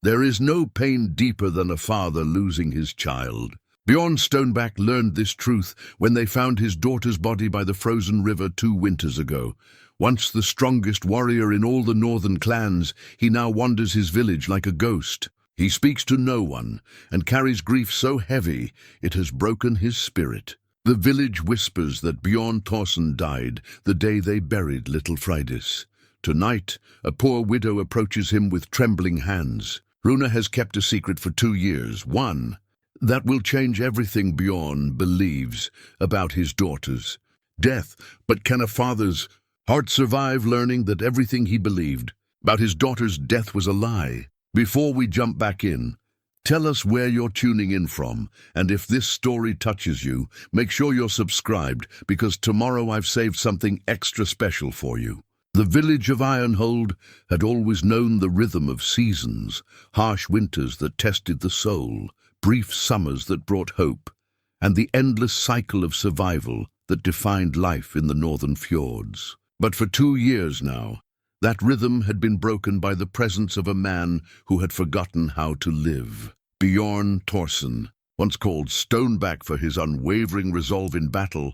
There is no pain deeper than a father losing his child. Bjorn Stoneback learned this truth when they found his daughter's body by the frozen river 2 winters ago. Once the strongest warrior in all the northern clans, he now wanders his village like a ghost. He speaks to no one, and carries grief so heavy it has broken his spirit. The village whispers that Bjorn Thorsson died the day they buried little Freydis. Tonight, a poor widow approaches him with trembling hands. Runa has kept a secret for 2 years. One that will change everything Bjorn believes about his daughter's death. But can a father's heart survive learning that everything he believed about his daughter's death was a lie? Before we jump back in, tell us where you're tuning in from, and if this story touches you, make sure you're subscribed, because tomorrow I've saved something extra special for you. The village of Ironhold had always known the rhythm of seasons, harsh winters that tested the soul, brief summers that brought hope, and the endless cycle of survival that defined life in the northern fjords. But for 2 years now, that rhythm had been broken by the presence of a man who had forgotten how to live. Bjorn Thorsson, once called Stoneback for his unwavering resolve in battle,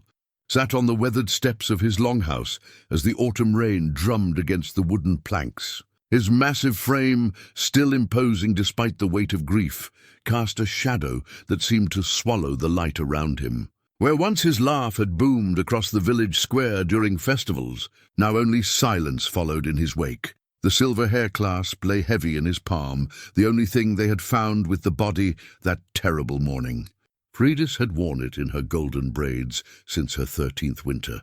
sat on the weathered steps of his longhouse as the autumn rain drummed against the wooden planks. His massive frame, still imposing despite the weight of grief, cast a shadow that seemed to swallow the light around him. Where once his laugh had boomed across the village square during festivals, now only silence followed in his wake. The silver hair clasp lay heavy in his palm, the only thing they had found with the body that terrible morning. Freydis had worn it in her golden braids since her 13th winter,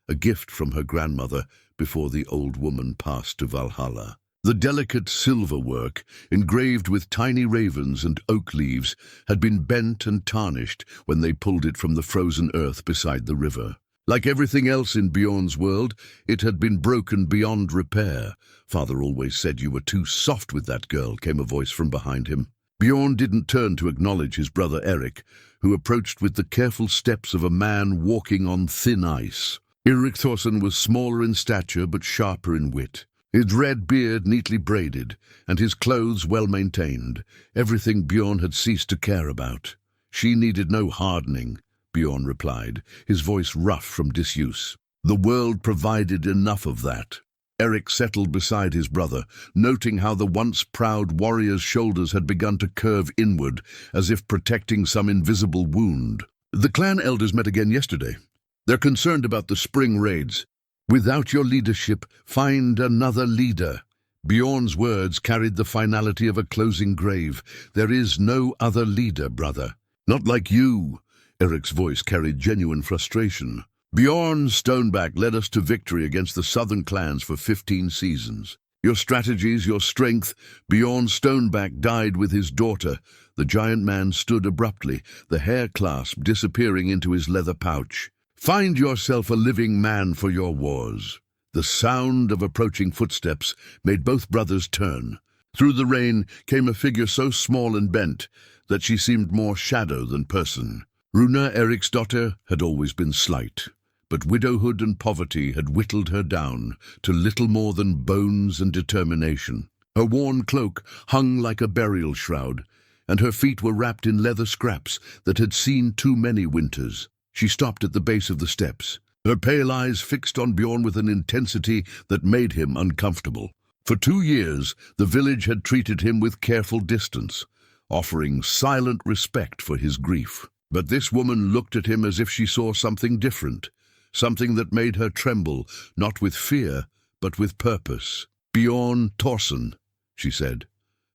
a gift from her grandmother before the old woman passed to Valhalla. The delicate silver work, engraved with tiny ravens and oak leaves, had been bent and tarnished when they pulled it from the frozen earth beside the river. Like everything else in Bjorn's world, it had been broken beyond repair. "Father always said you were too soft with that girl," came a voice from behind him. Bjorn didn't turn to acknowledge his brother Eric, who approached with the careful steps of a man walking on thin ice. Eric Thorsson was smaller in stature but sharper in wit. His red beard neatly braided, and his clothes well-maintained, everything Bjorn had ceased to care about. "She needed no hardening," Bjorn replied, his voice rough from disuse. "The world provided enough of that." Eric settled beside his brother, noting how the once proud warrior's shoulders had begun to curve inward, as if protecting some invisible wound. "The clan elders met again yesterday. They're concerned about the spring raids. Without your leadership, find another leader." Bjorn's words carried the finality of a closing grave. "There is no other leader, brother. Not like you." Eric's voice carried genuine frustration. "Bjorn Stoneback led us to victory against the southern clans for 15 seasons. Your strategies, your strength. Bjorn Stoneback died with his daughter." The giant man stood abruptly, the hair clasp disappearing into his leather pouch. "Find yourself a living man for your wars." The sound of approaching footsteps made both brothers turn. Through the rain came a figure so small and bent that she seemed more shadow than person. Runa, Eric's daughter, had always been slight, but widowhood and poverty had whittled her down to little more than bones and determination. Her worn cloak hung like a burial shroud, and her feet were wrapped in leather scraps that had seen too many winters. She stopped at the base of the steps, her pale eyes fixed on Bjorn with an intensity that made him uncomfortable. For 2 years, the village had treated him with careful distance, offering silent respect for his grief. But this woman looked at him as if she saw something different, something that made her tremble, not with fear, but with purpose. "Bjorn Thorsson," she said,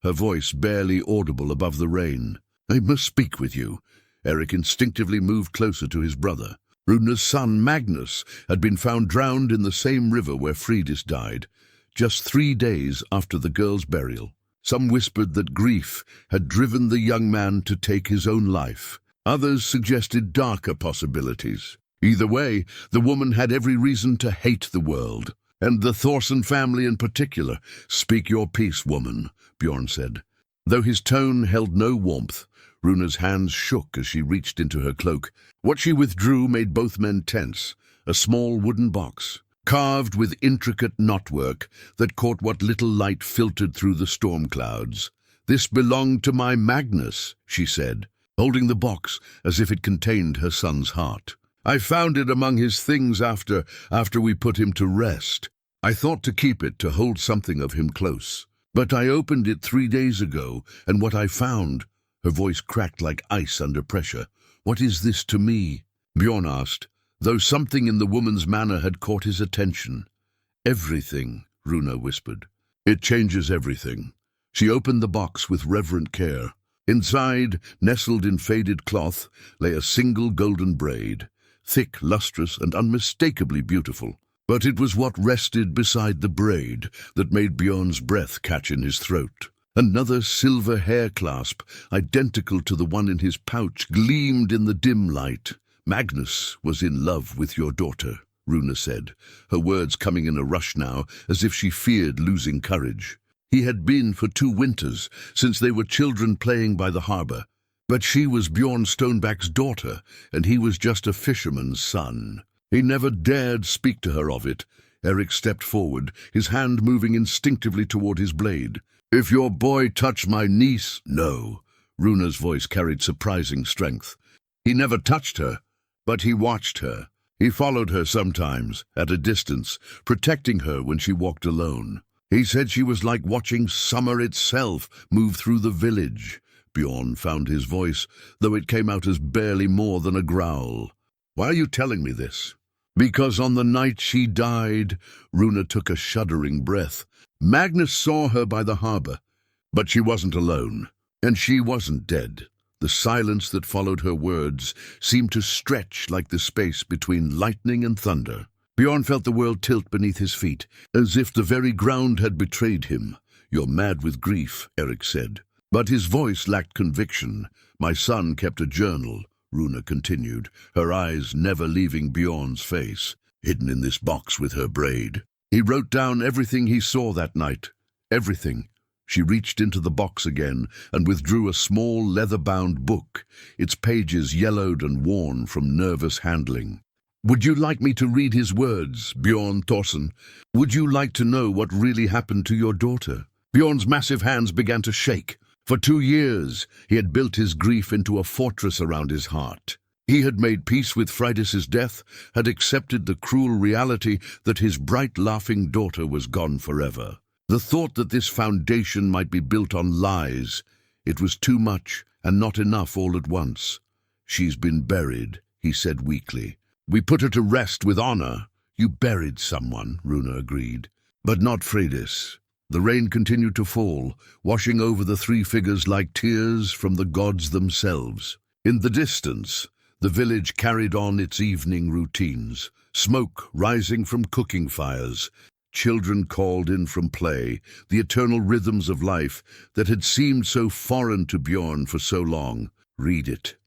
her voice barely audible above the rain. "I must speak with you." Eric instinctively moved closer to his brother. Runa's son, Magnus, had been found drowned in the same river where Freydis died, just 3 days after the girl's burial. Some whispered that grief had driven the young man to take his own life. Others suggested darker possibilities. Either way, the woman had every reason to hate the world, and the Thorsson family in particular. "Speak your peace, woman," Bjorn said. Though his tone held no warmth, Runa's hands shook as she reached into her cloak. What she withdrew made both men tense. A small wooden box, carved with intricate knotwork that caught what little light filtered through the storm clouds. "This belonged to my Magnus," she said, holding the box as if it contained her son's heart. "I found it among his things after we put him to rest. I thought to keep it to hold something of him close. But I opened it 3 days ago, and what I found—" Her voice cracked like ice under pressure. "What is this to me?" Bjorn asked, though something in the woman's manner had caught his attention. "Everything," Runa whispered. "It changes everything." She opened the box with reverent care. Inside, nestled in faded cloth, lay a single golden braid, thick, lustrous, and unmistakably beautiful. But it was what rested beside the braid that made Bjorn's breath catch in his throat. Another silver hair clasp, identical to the one in his pouch, gleamed in the dim light. "Magnus was in love with your daughter," Runa said, her words coming in a rush now, as if she feared losing courage. "He had been for 2 winters, since they were children playing by the harbor. But she was Bjorn Stoneback's daughter, and he was just a fisherman's son. He never dared speak to her of it." Eric stepped forward, his hand moving instinctively toward his blade. "If your boy touched my niece—" "No." Runa's voice carried surprising strength. "He never touched her, but he watched her. He followed her sometimes, at a distance, protecting her when she walked alone. He said she was like watching summer itself move through the village." Bjorn found his voice, though it came out as barely more than a growl. "Why are you telling me this?" "Because on the night she died," Runa took a shuddering breath, "Magnus saw her by the harbor. But she wasn't alone, and she wasn't dead." The silence that followed her words seemed to stretch like the space between lightning and thunder. Bjorn felt the world tilt beneath his feet, as if the very ground had betrayed him. "You're mad with grief," Eric said. But his voice lacked conviction. "My son kept a journal," Runa continued, her eyes never leaving Bjorn's face, "hidden in this box with her braid. He wrote down everything he saw that night. Everything." She reached into the box again and withdrew a small leather-bound book, its pages yellowed and worn from nervous handling. "Would you like me to read his words, Bjorn Thorsson? Would you like to know what really happened to your daughter?" Bjorn's massive hands began to shake. For 2 years, he had built his grief into a fortress around his heart. He had made peace with Freydis' death, had accepted the cruel reality that his bright, laughing daughter was gone forever. The thought that this foundation might be built on lies, it was too much and not enough all at once. "She's been buried," he said weakly. "We put her to rest with honor." "You buried someone," Runa agreed. "But not Freydis." The rain continued to fall, washing over the 3 figures like tears from the gods themselves. In the distance, the village carried on its evening routines, smoke rising from cooking fires. Children called in from play, the eternal rhythms of life that had seemed so foreign to Bjorn for so long. "Read it,"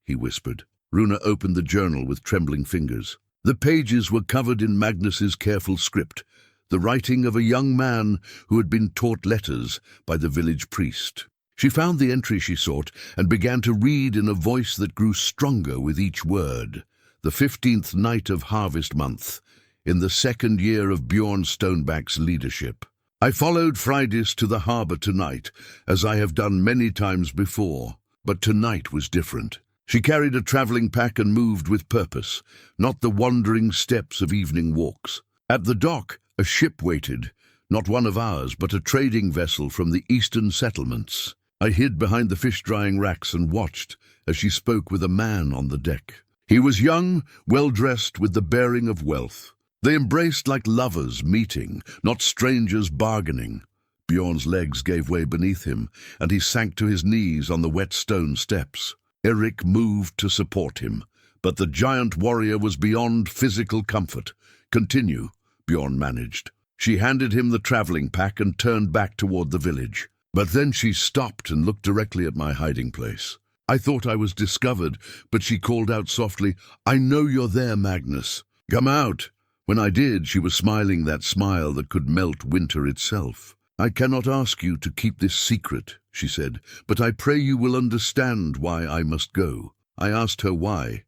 he whispered. Runa opened the journal with trembling fingers. The pages were covered in Magnus's careful script, the writing of a young man who had been taught letters by the village priest. She found the entry she sought and began to read in a voice that grew stronger with each word. "The 15th night of harvest month, in the 2nd year of Bjorn Stoneback's leadership. I followed Freydis to the harbor tonight, as I have done many times before, but tonight was different. She carried a traveling pack and moved with purpose, not the wandering steps of evening walks. At the dock, a ship waited, not one of ours, but a trading vessel from the eastern settlements. I hid behind the fish-drying racks and watched as she spoke with a man on the deck. He was young, well-dressed, with the bearing of wealth. They embraced like lovers meeting, not strangers bargaining. Bjorn's legs gave way beneath him, and he sank to his knees on the wet stone steps. Eric moved to support him, but the giant warrior was beyond physical comfort. "Continue," Bjorn managed. She handed him the traveling pack and turned back toward the village. But then she stopped and looked directly at my hiding place. I thought I was discovered, but she called out softly, "I know you're there, Magnus. Come out." When I did, she was smiling that smile that could melt winter itself. "I cannot ask you to keep this secret," she said, "but I pray you will understand why I must go." I asked her why,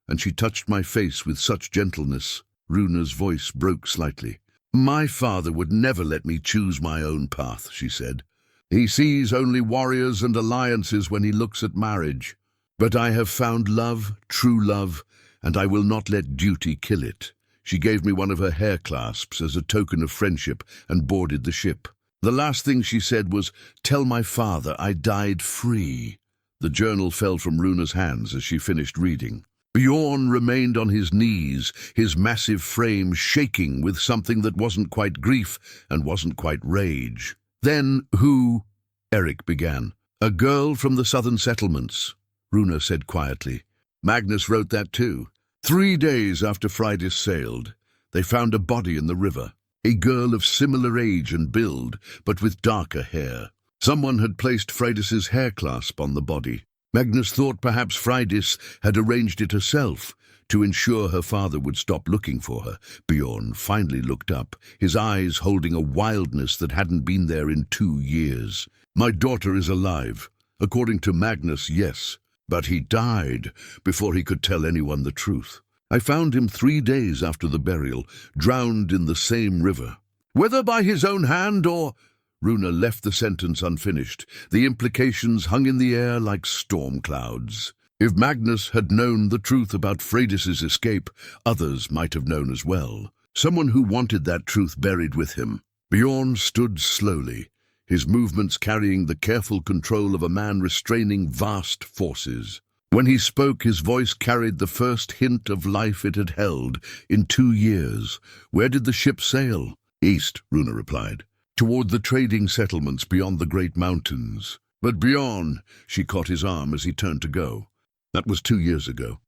and she touched my face with such gentleness. Runa's voice broke slightly. "My father would never let me choose my own path," she said. He sees only warriors and alliances when he looks at marriage. But I have found love, true love, and I will not let duty kill it. She gave me one of her hair clasps as a token of friendship and boarded the ship. The last thing she said was, "Tell my father I died free." The journal fell from Runa's hands as she finished reading. Bjorn remained on his knees, his massive frame shaking with something that wasn't quite grief and wasn't quite rage. "Then who?" Eric began. "A girl from the southern settlements," Runa said quietly. "Magnus wrote that too. 3 days after Freydis sailed, they found a body in the river. A girl of similar age and build, but with darker hair. Someone had placed Freydis's hair clasp on the body. Magnus thought perhaps Freydis had arranged it herself to ensure her father would stop looking for her." Bjorn finally looked up, his eyes holding a wildness that hadn't been there in 2 years. "My daughter is alive. According to Magnus, yes. But he died before he could tell anyone the truth. I found him 3 days after the burial, drowned in the same river. Whether by his own hand or—" Runa left the sentence unfinished. The implications hung in the air like storm clouds. If Magnus had known the truth about Freydis's escape, others might have known as well. Someone who wanted that truth buried with him. Bjorn stood slowly, his movements carrying the careful control of a man restraining vast forces. When he spoke, his voice carried the first hint of life it had held in 2 years. "Where did the ship sail?" "East," Runa replied. "Toward the trading settlements beyond the great mountains." "But Bjorn," she caught his arm as he turned to go. "That was 2 years ago.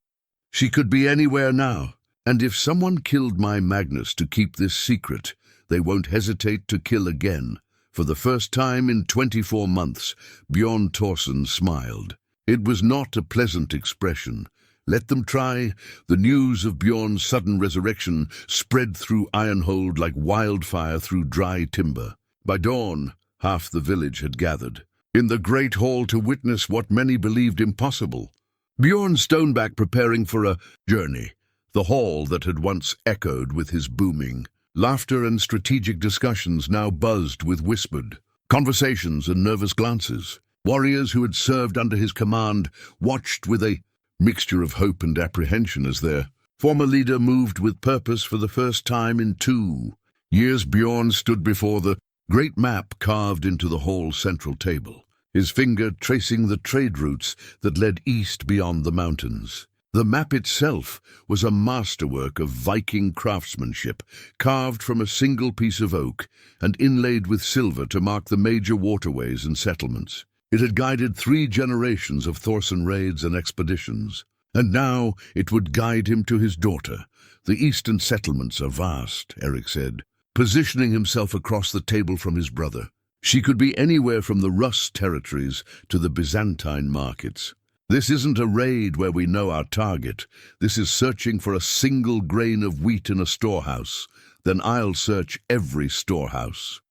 She could be anywhere now. And if someone killed my Magnus to keep this secret, they won't hesitate to kill again." For the first time in 24 months, Bjorn Thorsson smiled. It was not a pleasant expression. Let them try. The news of Bjorn's sudden resurrection spread through Ironhold like wildfire through dry timber. By dawn, half the village had gathered in the great hall to witness what many believed impossible. Bjorn Stoneback preparing for a journey, the hall that had once echoed with his booming. Laughter and strategic discussions now buzzed with whispered conversations and nervous glances. Warriors who had served under his command watched with a mixture of hope and apprehension as their former leader moved with purpose for the first time in 2 years. Bjorn stood before the great map carved into the hall's central table, his finger tracing the trade routes that led east beyond the mountains. The map itself was a masterwork of Viking craftsmanship, carved from a single piece of oak and inlaid with silver to mark the major waterways and settlements. It had guided 3 generations of Thorsson raids and expeditions, and now it would guide him to his daughter. "The eastern settlements are vast," Eric said, positioning himself across the table from his brother. "She could be anywhere from the Rus territories to the Byzantine markets. This isn't a raid where we know our target. This is searching for a single grain of wheat in a storehouse. Then I'll search every storehouse."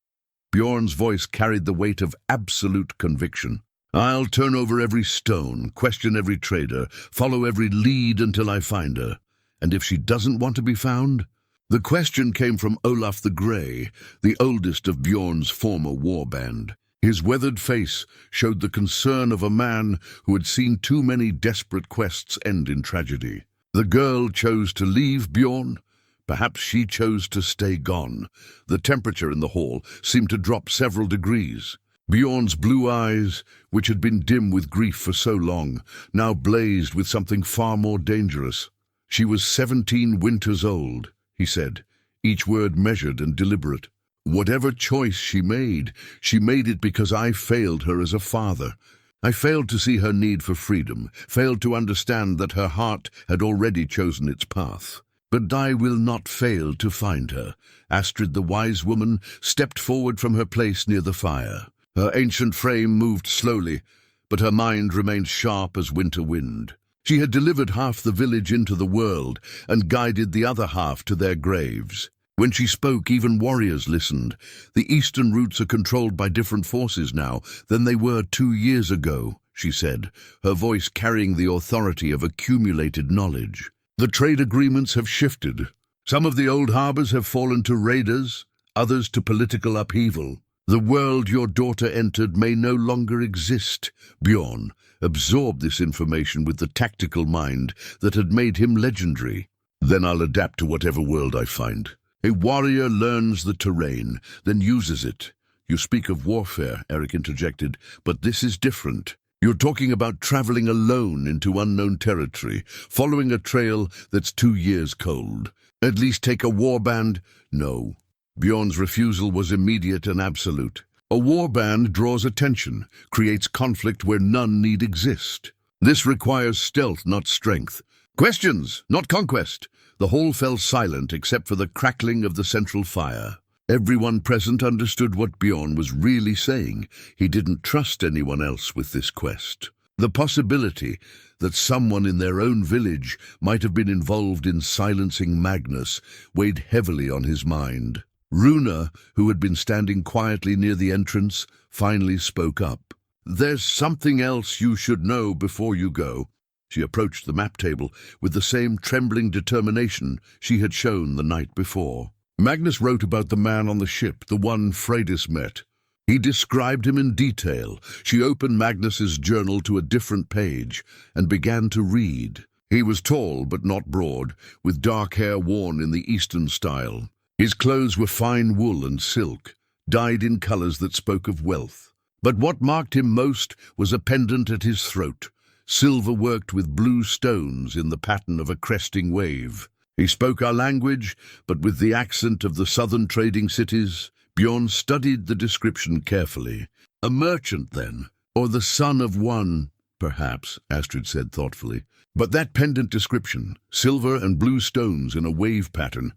Bjorn's voice carried the weight of absolute conviction. "I'll turn over every stone, question every trader, follow every lead until I find her. And if she doesn't want to be found?" The question came from Olaf the Grey, the oldest of Bjorn's former warband. His weathered face showed the concern of a man who had seen too many desperate quests end in tragedy. The girl chose to leave Bjorn. Perhaps she chose to stay gone. The temperature in the hall seemed to drop several degrees. Bjorn's blue eyes, which had been dim with grief for so long, now blazed with something far more dangerous. "She was 17 winters old," he said, each word measured and deliberate. "Whatever choice she made it because I failed her as a father. I failed to see her need for freedom, failed to understand that her heart had already chosen its path. But I will not fail to find her." Astrid, the wise woman, stepped forward from her place near the fire. Her ancient frame moved slowly, but her mind remained sharp as winter wind. She had delivered half the village into the world and guided the other half to their graves. When she spoke, even warriors listened. "The eastern routes are controlled by different forces now than they were 2 years ago," she said, her voice carrying the authority of accumulated knowledge. "The trade agreements have shifted. Some of the old harbors have fallen to raiders, others to political upheaval. The world your daughter entered may no longer exist. Bjorn absorbed this information with the tactical mind that had made him legendary. Then I'll adapt to whatever world I find. A warrior learns the terrain, then uses it. You speak of warfare, Eric interjected, but this is different. You're talking about traveling alone into unknown territory, following a trail that's 2 years cold. At least take a warband? No. Bjorn's refusal was immediate and absolute. A warband draws attention, creates conflict where none need exist. This requires stealth, not strength. Questions, not conquest. The hall fell silent except for the crackling of the central fire. Everyone present understood what Bjorn was really saying. He didn't trust anyone else with this quest. The possibility that someone in their own village might have been involved in silencing Magnus weighed heavily on his mind. Runa, who had been standing quietly near the entrance, finally spoke up. "There's something else you should know before you go." She approached the map table with the same trembling determination she had shown the night before. Magnus wrote about the man on the ship, the one Freydis met. He described him in detail. She opened Magnus's journal to a different page and began to read. He was tall but not broad, with dark hair worn in the Eastern style. His clothes were fine wool and silk, dyed in colors that spoke of wealth. But what marked him most was a pendant at his throat, silver worked with blue stones in the pattern of a cresting wave. He spoke our language, but with the accent of the southern trading cities. Bjorn studied the description carefully. A merchant, then, or the son of one, perhaps, Astrid said thoughtfully. But that pendant description, silver and blue stones in a wave pattern,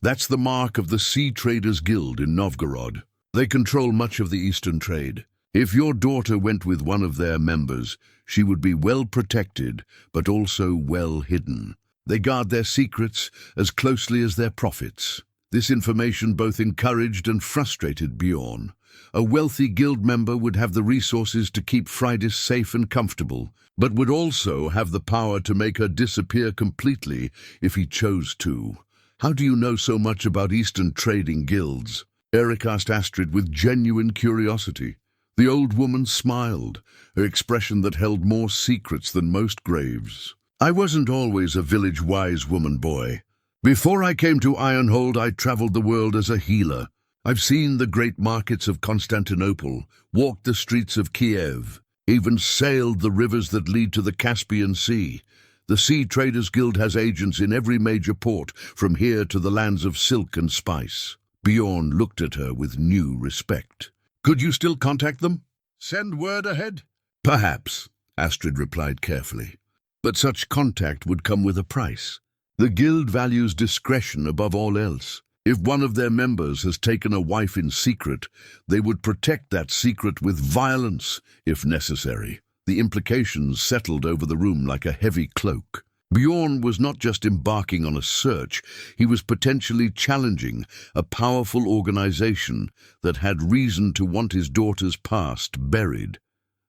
that's the mark of the Sea Traders Guild in Novgorod. They control much of the eastern trade. If your daughter went with one of their members, she would be well protected, but also well hidden. They guard their secrets as closely as their profits. This information both encouraged and frustrated Bjorn. A wealthy guild member would have the resources to keep Freydis safe and comfortable, but would also have the power to make her disappear completely if he chose to. "How do you know so much about Eastern trading guilds?" Eric asked Astrid with genuine curiosity. The old woman smiled, her expression that held more secrets than most graves. "I wasn't always a village-wise woman, boy. Before I came to Ironhold, I traveled the world as a healer. I've seen the great markets of Constantinople, walked the streets of Kiev, even sailed the rivers that lead to the Caspian Sea. The Sea Traders Guild has agents in every major port, from here to the lands of silk and spice." Bjorn looked at her with new respect. "Could you still contact them? Send word ahead?" "Perhaps," Astrid replied carefully. "But such contact would come with a price. The guild values discretion above all else. If one of their members has taken a wife in secret, they would protect that secret with violence, if necessary." The implications settled over the room like a heavy cloak. Bjorn was not just embarking on a search, he was potentially challenging a powerful organization that had reason to want his daughter's past buried.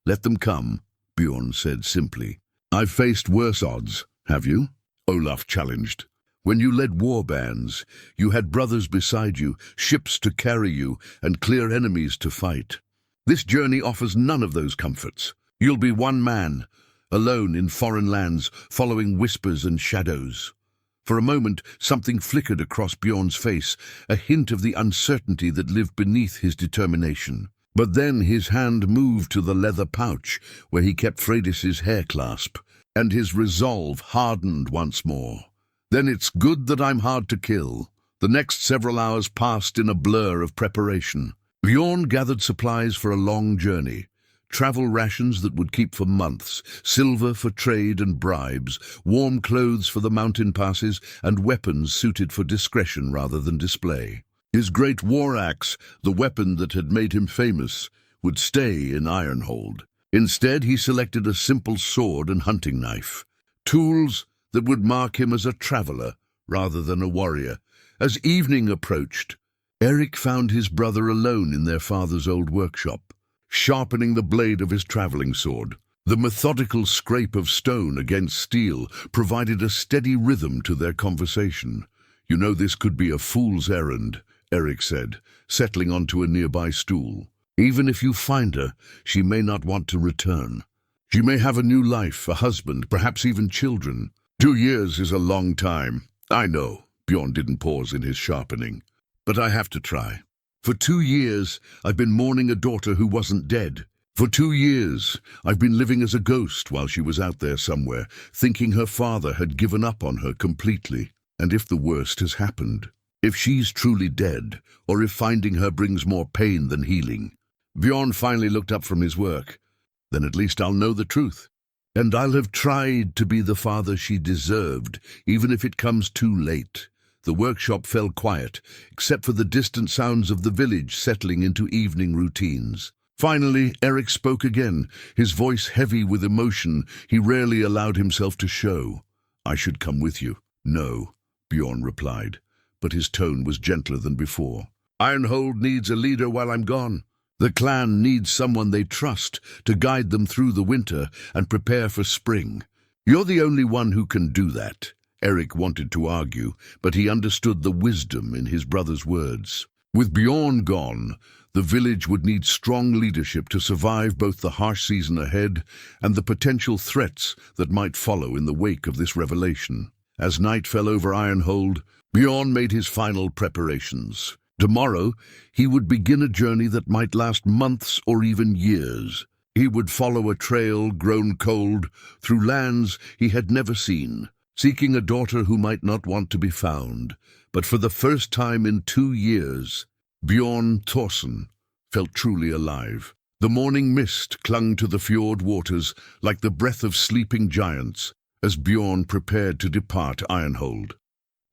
"Let them come," Bjorn said simply. "I've faced worse odds, have you?" Olaf challenged. "When you led war bands, you had brothers beside you, ships to carry you, and clear enemies to fight. This journey offers none of those comforts. You'll be one man, alone in foreign lands, following whispers and shadows." For a moment, something flickered across Bjorn's face, a hint of the uncertainty that lived beneath his determination. But then his hand moved to the leather pouch, where he kept Freydis's hair clasp, and his resolve hardened once more. "Then it's good that I'm hard to kill." The next several hours passed in a blur of preparation. Bjorn gathered supplies for a long journey. Travel rations that would keep for months, silver for trade and bribes, warm clothes for the mountain passes, and weapons suited for discretion rather than display. His great war axe, the weapon that had made him famous, would stay in Ironhold. Instead, he selected a simple sword and hunting knife, tools that would mark him as a traveler rather than a warrior. As evening approached, Eric found his brother alone in their father's old workshop, sharpening the blade of his traveling sword. The methodical scrape of stone against steel provided a steady rhythm to their conversation. "You know, this could be a fool's errand," Eric said, settling onto a nearby stool. Even if you find her, she may not want to return. She may have a new life, a husband, perhaps even children. 2 years is a long time. I know, Bjorn didn't pause in his sharpening. But I have to try. For 2 years, I've been mourning a daughter who wasn't dead. For 2 years, I've been living as a ghost while she was out there somewhere, thinking her father had given up on her completely. And if the worst has happened, if she's truly dead, or if finding her brings more pain than healing. Bjorn finally looked up from his work. Then at least I'll know the truth. And I'll have tried to be the father she deserved, even if it comes too late. The workshop fell quiet, except for the distant sounds of the village settling into evening routines. Finally, Eric spoke again, his voice heavy with emotion he rarely allowed himself to show. I should come with you. No, Bjorn replied, but his tone was gentler than before. Ironhold needs a leader while I'm gone. The clan needs someone they trust to guide them through the winter and prepare for spring. You're the only one who can do that. Eric wanted to argue, but he understood the wisdom in his brother's words. With Bjorn gone, the village would need strong leadership to survive both the harsh season ahead and the potential threats that might follow in the wake of this revelation. As night fell over Ironhold, Bjorn made his final preparations. Tomorrow, he would begin a journey that might last months or even years. He would follow a trail grown cold through lands he had never seen, seeking a daughter who might not want to be found. But for the first time in 2 years, Bjorn Thorsson felt truly alive. The morning mist clung to the fjord waters like the breath of sleeping giants as Bjorn prepared to depart Ironhold.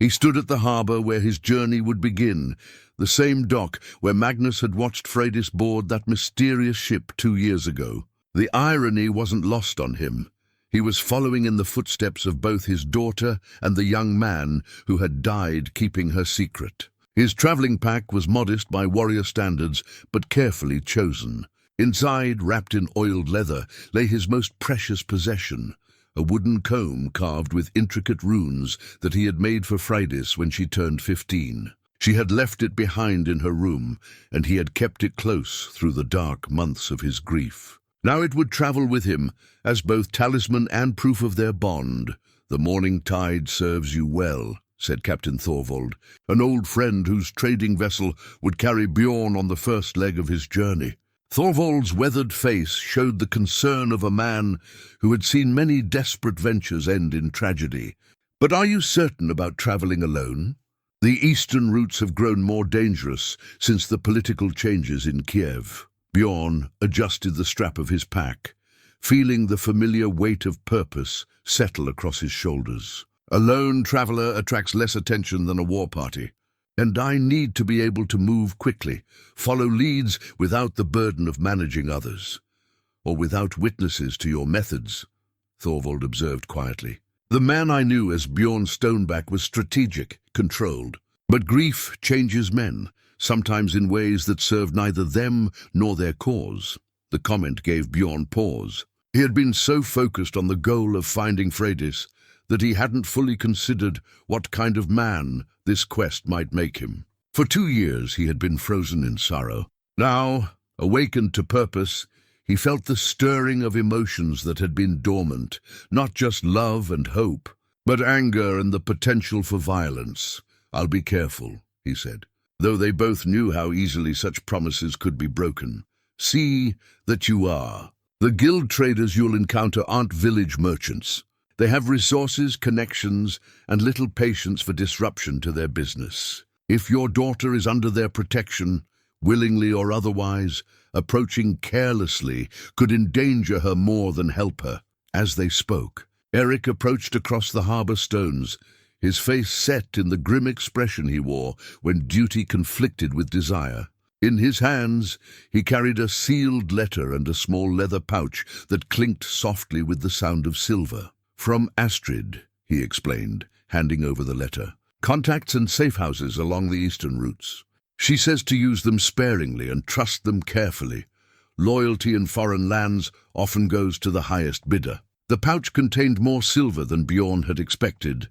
He stood at the harbour where his journey would begin, the same dock where Magnus had watched Freydis board that mysterious ship 2 years ago. The irony wasn't lost on him. He was following in the footsteps of both his daughter and the young man who had died keeping her secret. His travelling pack was modest by warrior standards, but carefully chosen. Inside, wrapped in oiled leather, lay his most precious possession, a wooden comb carved with intricate runes that he had made for Freydis when she turned 15. She had left it behind in her room, and he had kept it close through the dark months of his grief. Now it would travel with him, as both talisman and proof of their bond. The morning tide serves you well, said Captain Thorvald, an old friend whose trading vessel would carry Bjorn on the first leg of his journey. Thorvald's weathered face showed the concern of a man who had seen many desperate ventures end in tragedy. But are you certain about traveling alone? The eastern routes have grown more dangerous since the political changes in Kiev. Bjorn adjusted the strap of his pack, feeling the familiar weight of purpose settle across his shoulders. A lone traveler attracts less attention than a war party, and I need to be able to move quickly, follow leads without the burden of managing others, or without witnesses to your methods, Thorvald observed quietly. The man I knew as Bjorn Stoneback was strategic, controlled, but grief changes men, sometimes in ways that serve neither them nor their cause. The comment gave Bjorn pause. He had been so focused on the goal of finding Freydis that he hadn't fully considered what kind of man this quest might make him. For 2 years he had been frozen in sorrow. Now, awakened to purpose, he felt the stirring of emotions that had been dormant, not just love and hope, but anger and the potential for violence. I'll be careful, he said, though they both knew how easily such promises could be broken. See that you are. The guild traders you'll encounter aren't village merchants. They have resources, connections, and little patience for disruption to their business. If your daughter is under their protection, willingly or otherwise, approaching carelessly could endanger her more than help her. As they spoke, Eric approached across the harbour stones, his face set in the grim expression he wore when duty conflicted with desire. In his hands, he carried a sealed letter and a small leather pouch that clinked softly with the sound of silver. From Astrid, he explained, handing over the letter. Contacts and safe houses along the eastern routes. She says to use them sparingly and trust them carefully. Loyalty in foreign lands often goes to the highest bidder. The pouch contained more silver than Bjorn had expected,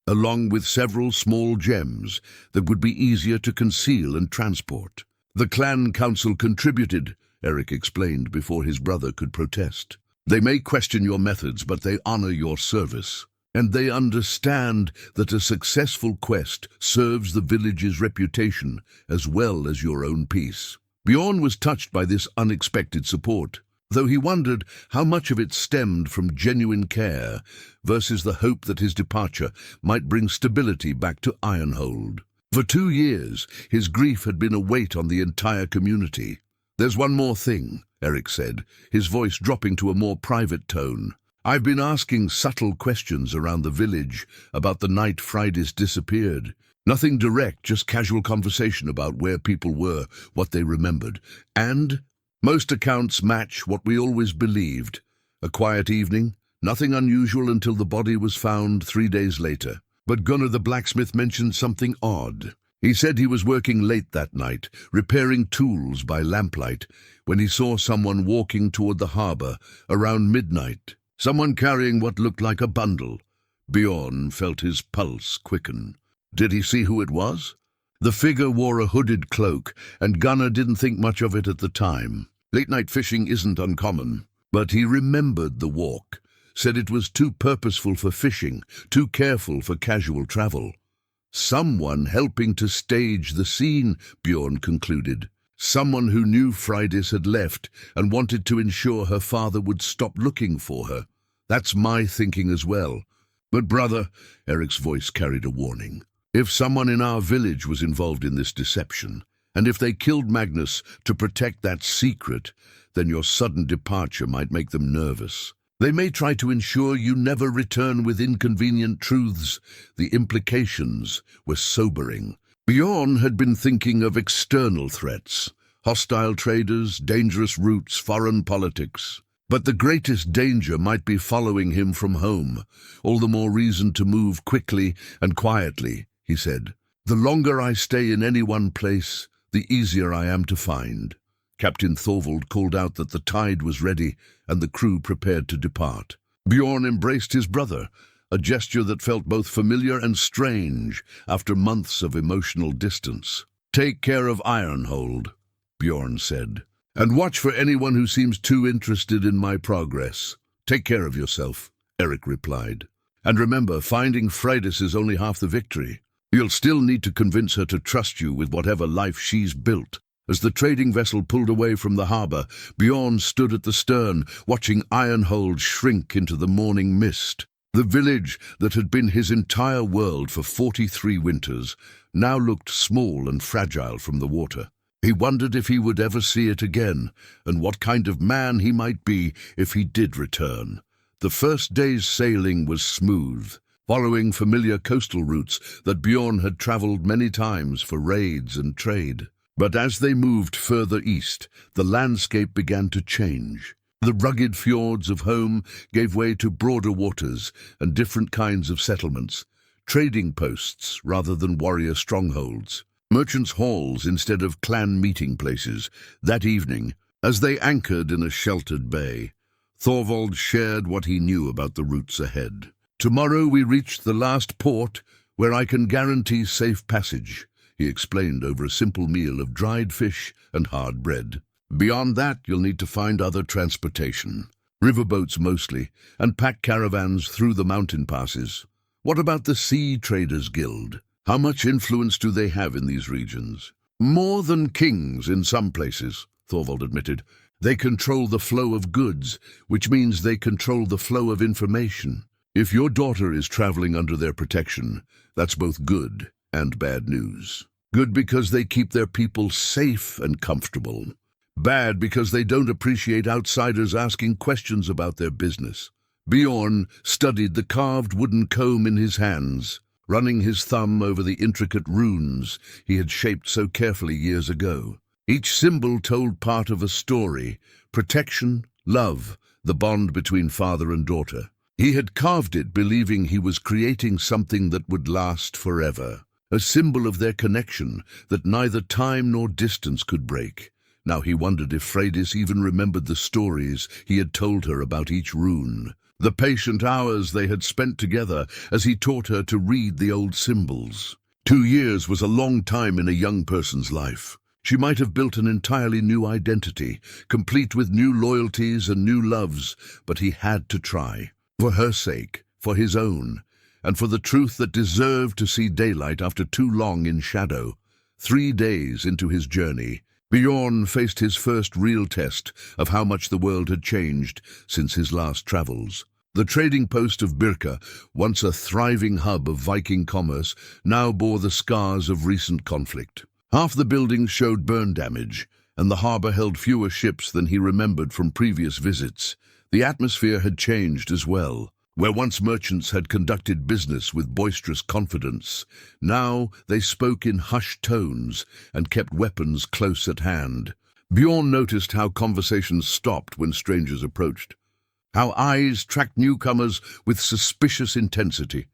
along with several small gems that would be easier to conceal and transport. The clan council contributed, Eric explained before his brother could protest. They may question your methods, but they honor your service. And they understand that a successful quest serves the village's reputation as well as your own peace. Bjorn was touched by this unexpected support, though he wondered how much of it stemmed from genuine care versus the hope that his departure might bring stability back to Ironhold. For 2 years, his grief had been a weight on the entire community. "There's one more thing," Eric said, his voice dropping to a more private tone. "I've been asking subtle questions around the village about the night Freydis disappeared. Nothing direct, just casual conversation about where people were, what they remembered. And most accounts match what we always believed. A quiet evening, nothing unusual until the body was found 3 days later. But Gunnar the blacksmith mentioned something odd. He said he was working late that night, repairing tools by lamplight, when he saw someone walking toward the harbor around midnight. Someone carrying what looked like a bundle. Bjorn felt his pulse quicken. Did he see who it was? The figure wore a hooded cloak, and Gunnar didn't think much of it at the time. Late-night fishing isn't uncommon, but he remembered the walk, said it was too purposeful for fishing, too careful for casual travel. Someone helping to stage the scene, Bjorn concluded. Someone who knew Freydis had left and wanted to ensure her father would stop looking for her. That's my thinking as well. But brother, Eric's voice carried a warning. If someone in our village was involved in this deception, and if they killed Magnus to protect that secret, then your sudden departure might make them nervous. They may try to ensure you never return with inconvenient truths. The implications were sobering. Bjorn had been thinking of external threats, hostile traders, dangerous routes, foreign politics. But the greatest danger might be following him from home. All the more reason to move quickly and quietly, he said. The longer I stay in any one place, the easier I am to find. Captain Thorvald called out that the tide was ready and the crew prepared to depart. Bjorn embraced his brother, a gesture that felt both familiar and strange after months of emotional distance. "Take care of Ironhold," Bjorn said, "and watch for anyone who seems too interested in my progress." "Take care of yourself," Eric replied. "And remember, finding Freydis is only half the victory. You'll still need to convince her to trust you with whatever life she's built." As the trading vessel pulled away from the harbor, Bjorn stood at the stern, watching Ironhold shrink into the morning mist. The village that had been his entire world for 43 winters now looked small and fragile from the water. He wondered if he would ever see it again, and what kind of man he might be if he did return. The first day's sailing was smooth, following familiar coastal routes that Bjorn had traveled many times for raids and trade. But as they moved further east, the landscape began to change. The rugged fjords of home gave way to broader waters and different kinds of settlements, trading posts rather than warrior strongholds, merchants' halls instead of clan meeting places. That evening, as they anchored in a sheltered bay, Thorvald shared what he knew about the routes ahead. "Tomorrow we reach the last port where I can guarantee safe passage," he explained over a simple meal of dried fish and hard bread. "Beyond that, you'll need to find other transportation. Riverboats mostly, and pack caravans through the mountain passes. What about the Sea Traders Guild? How much influence do they have in these regions?" "More than kings in some places," Thorvald admitted. "They control the flow of goods, which means they control the flow of information. If your daughter is traveling under their protection, that's both good and bad news. Good because they keep their people safe and comfortable. Bad because they don't appreciate outsiders asking questions about their business." Bjorn studied the carved wooden comb in his hands, running his thumb over the intricate runes he had shaped so carefully years ago. Each symbol told part of a story: protection, love, the bond between father and daughter. He had carved it believing he was creating something that would last forever, a symbol of their connection that neither time nor distance could break. Now he wondered if Freydis even remembered the stories he had told her about each rune. the patient hours they had spent together as he taught her to read the old symbols. 2 years was a long time in a young person's life. She might have built an entirely new identity, complete with new loyalties and new loves, but he had to try. For her sake, for his own, and for the truth that deserved to see daylight after too long in shadow. 3 days into his journey, Bjorn faced his first real test of how much the world had changed since his last travels. The trading post of Birka, once a thriving hub of Viking commerce, now bore the scars of recent conflict. Half the buildings showed burn damage, and the harbour held fewer ships than he remembered from previous visits. The atmosphere had changed as well. Where once merchants had conducted business with boisterous confidence, now they spoke in hushed tones and kept weapons close at hand. Bjorn noticed how conversations stopped when strangers approached, how eyes tracked newcomers with suspicious intensity.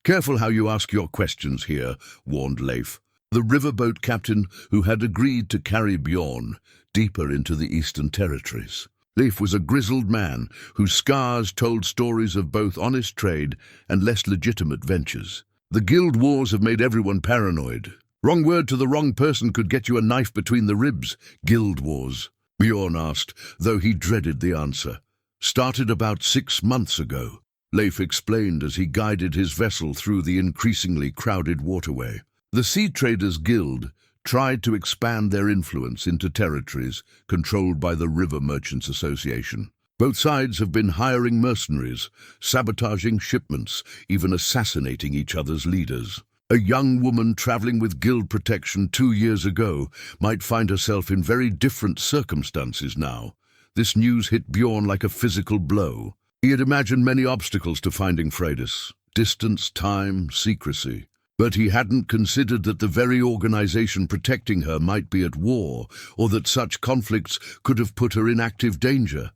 "Careful how you ask your questions here," warned Leif, the riverboat captain who had agreed to carry Bjorn deeper into the Eastern Territories. Leif was a grizzled man whose scars told stories of both honest trade and less legitimate ventures. The guild wars have made everyone paranoid. Wrong word to the wrong person could get you a knife between the ribs. Guild wars, Bjorn asked, though he dreaded the answer. Started about 6 months ago, Leif explained as he guided his vessel through the increasingly crowded waterway. The Sea Traders Guild tried to expand their influence into territories controlled by the River Merchants Association. Both sides have been hiring mercenaries, sabotaging shipments, even assassinating each other's leaders. A young woman traveling with guild protection 2 years ago might find herself in very different circumstances now. This news hit Bjorn like a physical blow. He had imagined many obstacles to finding Freydis: distance, time, secrecy. But he hadn't considered that the very organization protecting her might be at war, or that such conflicts could have put her in active danger.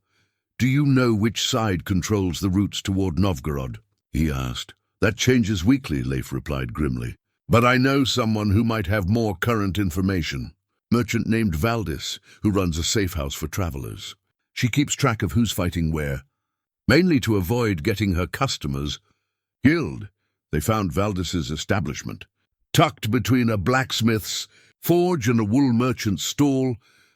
"Do you know which side controls the routes toward Novgorod?" he asked. "That changes weekly," Leif replied grimly. "But I know someone who might have more current information. Merchant named Valdis, who runs a safe house for travelers. She keeps track of who's fighting where, mainly to avoid getting her customers killed." They found Valdis's establishment, tucked between a blacksmith's forge and a wool merchant's stall,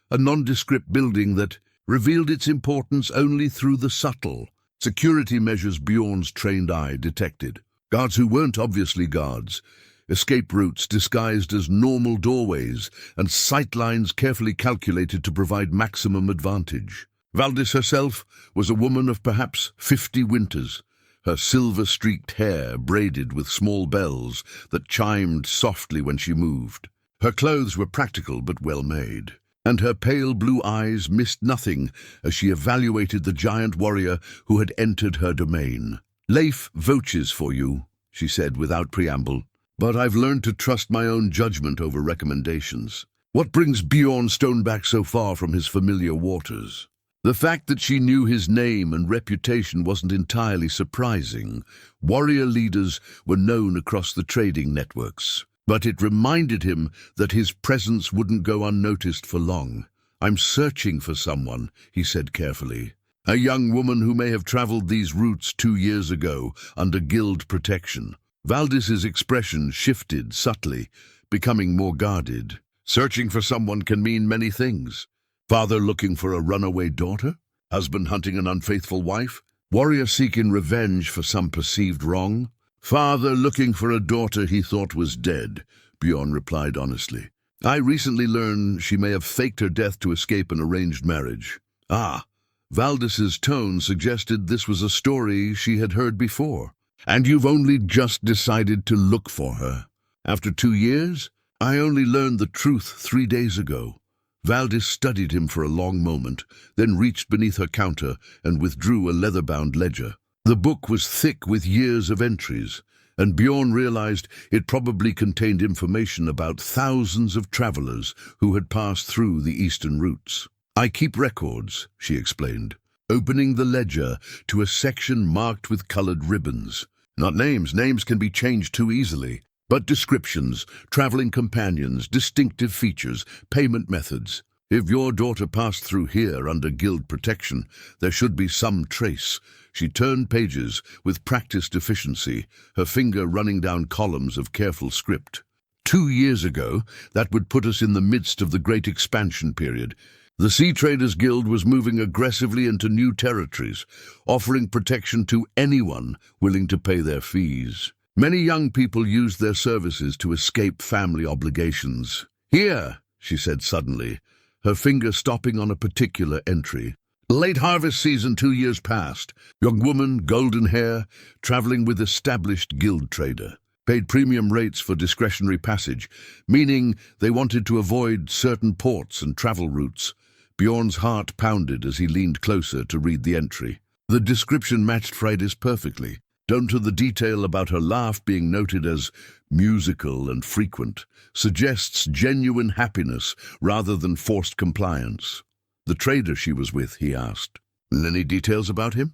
a nondescript building that revealed its importance only through the subtle security measures Bjorn's trained eye detected. Guards who weren't obviously guards, escape routes disguised as normal doorways, and sightlines carefully calculated to provide maximum advantage. Valdis herself was a woman of perhaps 50 winters, her silver-streaked hair braided with small bells that chimed softly when she moved. Her clothes were practical but well-made, and her pale blue eyes missed nothing as she evaluated the giant warrior who had entered her domain. "Leif vouches for you," she said without preamble, "but I've learned to trust my own judgment over recommendations. What brings Bjorn Stoneback so far from his familiar waters?" The fact that she knew his name and reputation wasn't entirely surprising. Warrior leaders were known across the trading networks, but it reminded him that his presence wouldn't go unnoticed for long. "I'm searching for someone," he said carefully. "A young woman who may have traveled these routes 2 years ago under guild protection." Valdis's expression shifted subtly, becoming more guarded. "Searching for someone can mean many things. Father looking for a runaway daughter? Husband hunting an unfaithful wife? Warrior seeking revenge for some perceived wrong? Father looking for a daughter he thought was dead," Bjorn replied honestly. "I recently learned she may have faked her death to escape an arranged marriage." Ah, Valdis's tone suggested this was a story she had heard before. "And you've only just decided to look for her? After 2 years? I only learned the truth 3 days ago." Valdis studied him for a long moment, then reached beneath her counter and withdrew a leather-bound ledger. The book was thick with years of entries, and Bjorn realized it probably contained information about thousands of travelers who had passed through the eastern routes. "I keep records," she explained, opening the ledger to a section marked with colored ribbons. "Not names. Names can be changed too easily. But descriptions, traveling companions, distinctive features, payment methods. If your daughter passed through here under guild protection, there should be some trace. She turned pages with practiced efficiency, her finger running down columns of careful script. 2 years ago, that would put us in the midst of the Great Expansion period. The Sea Traders Guild was moving aggressively into new territories, offering protection to anyone willing to pay their fees. Many young people used their services to escape family obligations. "Here," she said suddenly, her finger stopping on a particular entry. "Late harvest season 2 years past. Young woman, golden hair, traveling with established guild trader. Paid premium rates for discretionary passage, meaning they wanted to avoid certain ports and travel routes." Bjorn's heart pounded as he leaned closer to read the entry. The description matched Freydis perfectly, down to the detail about her laugh being noted as musical and frequent, suggests genuine happiness rather than forced compliance. "The trader she was with," he asked. "Any details about him?"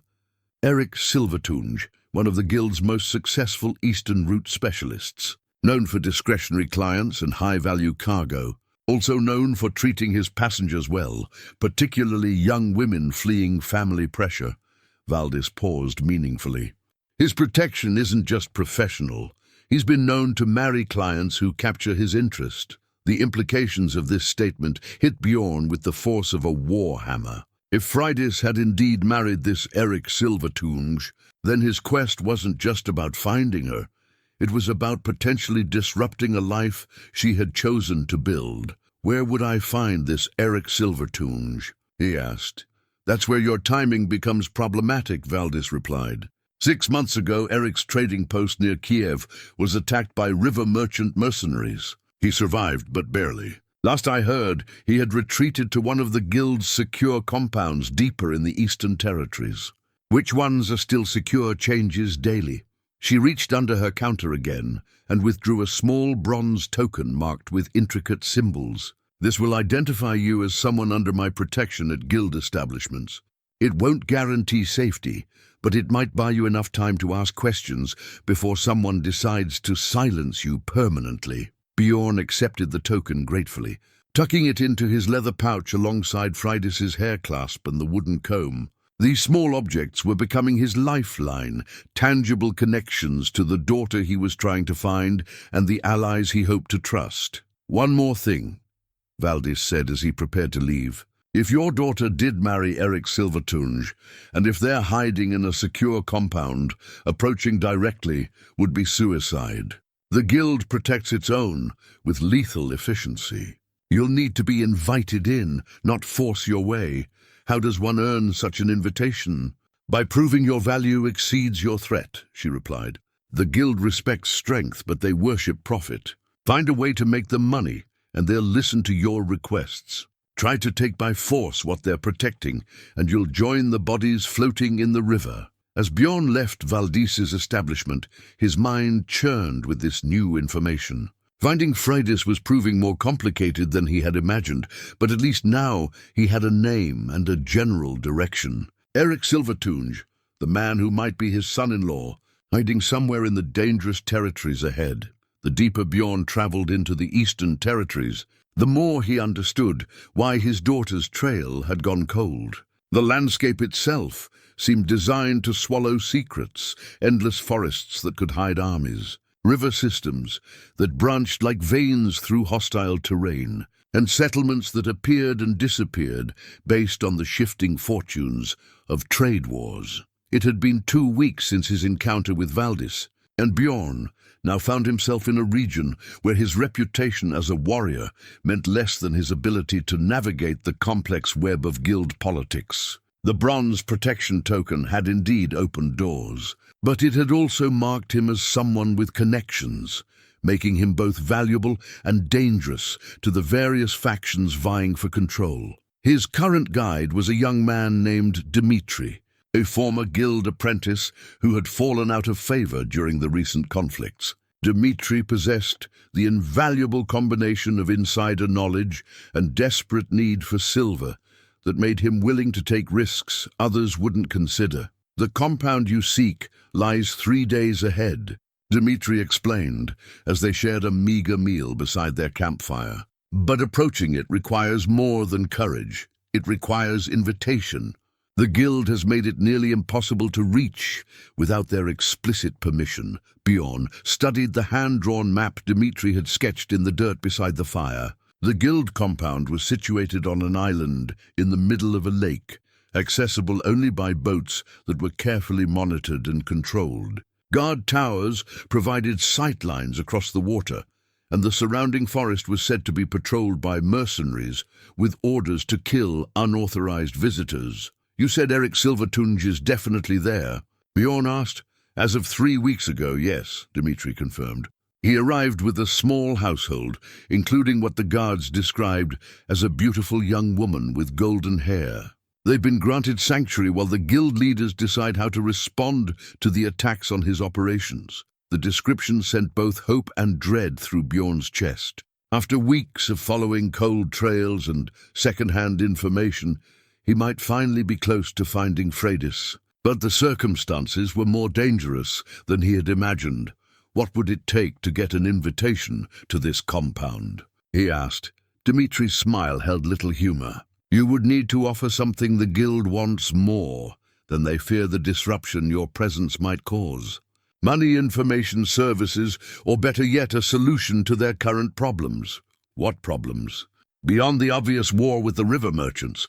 "Eric Silvertunge, one of the guild's most successful Eastern route specialists, known for discretionary clients and high-value cargo, also known for treating his passengers well, particularly young women fleeing family pressure." Valdis paused meaningfully. "His protection isn't just professional. He's been known to marry clients who capture his interest." The implications of this statement hit Bjorn with the force of a war hammer. If Freydis had indeed married this Eric Silvertunge, then his quest wasn't just about finding her. It was about potentially disrupting a life she had chosen to build. "Where would I find this Eric Silvertunge?" he asked. "That's where your timing becomes problematic," Valdis replied. 6 months ago, Eric's trading post near Kiev was attacked by river merchant mercenaries. He survived, but barely. Last I heard, he had retreated to one of the guild's secure compounds deeper in the eastern territories. Which ones are still secure changes daily. She reached under her counter again and withdrew a small bronze token marked with intricate symbols. "This will identify you as someone under my protection at guild establishments. It won't guarantee safety, but it might buy you enough time to ask questions before someone decides to silence you permanently." Bjorn accepted the token gratefully, tucking it into his leather pouch alongside Freydis's hair clasp and the wooden comb. These small objects were becoming his lifeline, tangible connections to the daughter he was trying to find and the allies he hoped to trust. "One more thing," Valdis said as he prepared to leave. "If your daughter did marry Eric Silvertunge, and if they're hiding in a secure compound, approaching directly would be suicide. The guild protects its own with lethal efficiency. You'll need to be invited in, not force your way. How does one earn such an invitation?" "By proving your value exceeds your threat," she replied. "The guild respects strength, but they worship profit. Find a way to make them money, and they'll listen to your requests. Try to take by force what they're protecting, and you'll join the bodies floating in the river." As Bjorn left Valdis's establishment, his mind churned with this new information. Finding Freydis was proving more complicated than he had imagined, but at least now he had a name and a general direction. Eric Silvertunge, the man who might be his son-in-law, hiding somewhere in the dangerous territories ahead. The deeper Bjorn traveled into the eastern territories, the more he understood why his daughter's trail had gone cold. The landscape itself seemed designed to swallow secrets, endless forests that could hide armies, river systems that branched like veins through hostile terrain, and settlements that appeared and disappeared based on the shifting fortunes of trade wars. It had been 2 weeks since his encounter with Valdis, and Bjorn now found himself in a region where his reputation as a warrior meant less than his ability to navigate the complex web of guild politics. The bronze protection token had indeed opened doors, but it had also marked him as someone with connections, making him both valuable and dangerous to the various factions vying for control. His current guide was a young man named Dmitri, a former guild apprentice who had fallen out of favor during the recent conflicts. Dmitri possessed the invaluable combination of insider knowledge and desperate need for silver that made him willing to take risks others wouldn't consider. "The compound you seek lies 3 days ahead," Dmitri explained as they shared a meager meal beside their campfire. But approaching it requires more than courage. It requires invitation. The guild has made it nearly impossible to reach without their explicit permission. Bjorn studied the hand-drawn map Dmitri had sketched in the dirt beside the fire. The guild compound was situated on an island in the middle of a lake, accessible only by boats that were carefully monitored and controlled. Guard towers provided sightlines across the water, and the surrounding forest was said to be patrolled by mercenaries with orders to kill unauthorized visitors. "You said Eric Silvertunge is definitely there?" Bjorn asked. "As of 3 weeks ago, yes," Dmitri confirmed. He arrived with a small household, including what the guards described as a beautiful young woman with golden hair. They've been granted sanctuary while the guild leaders decide how to respond to the attacks on his operations. The description sent both hope and dread through Bjorn's chest. After weeks of following cold trails and second-hand information, he might finally be close to finding Freydis. But the circumstances were more dangerous than he had imagined. What would it take to get an invitation to this compound? He asked. Dmitri's smile held little humor. "You would need to offer something the guild wants more than they fear the disruption your presence might cause. Money, information, services, or better yet, a solution to their current problems." "What problems?" "Beyond the obvious war with the river merchants.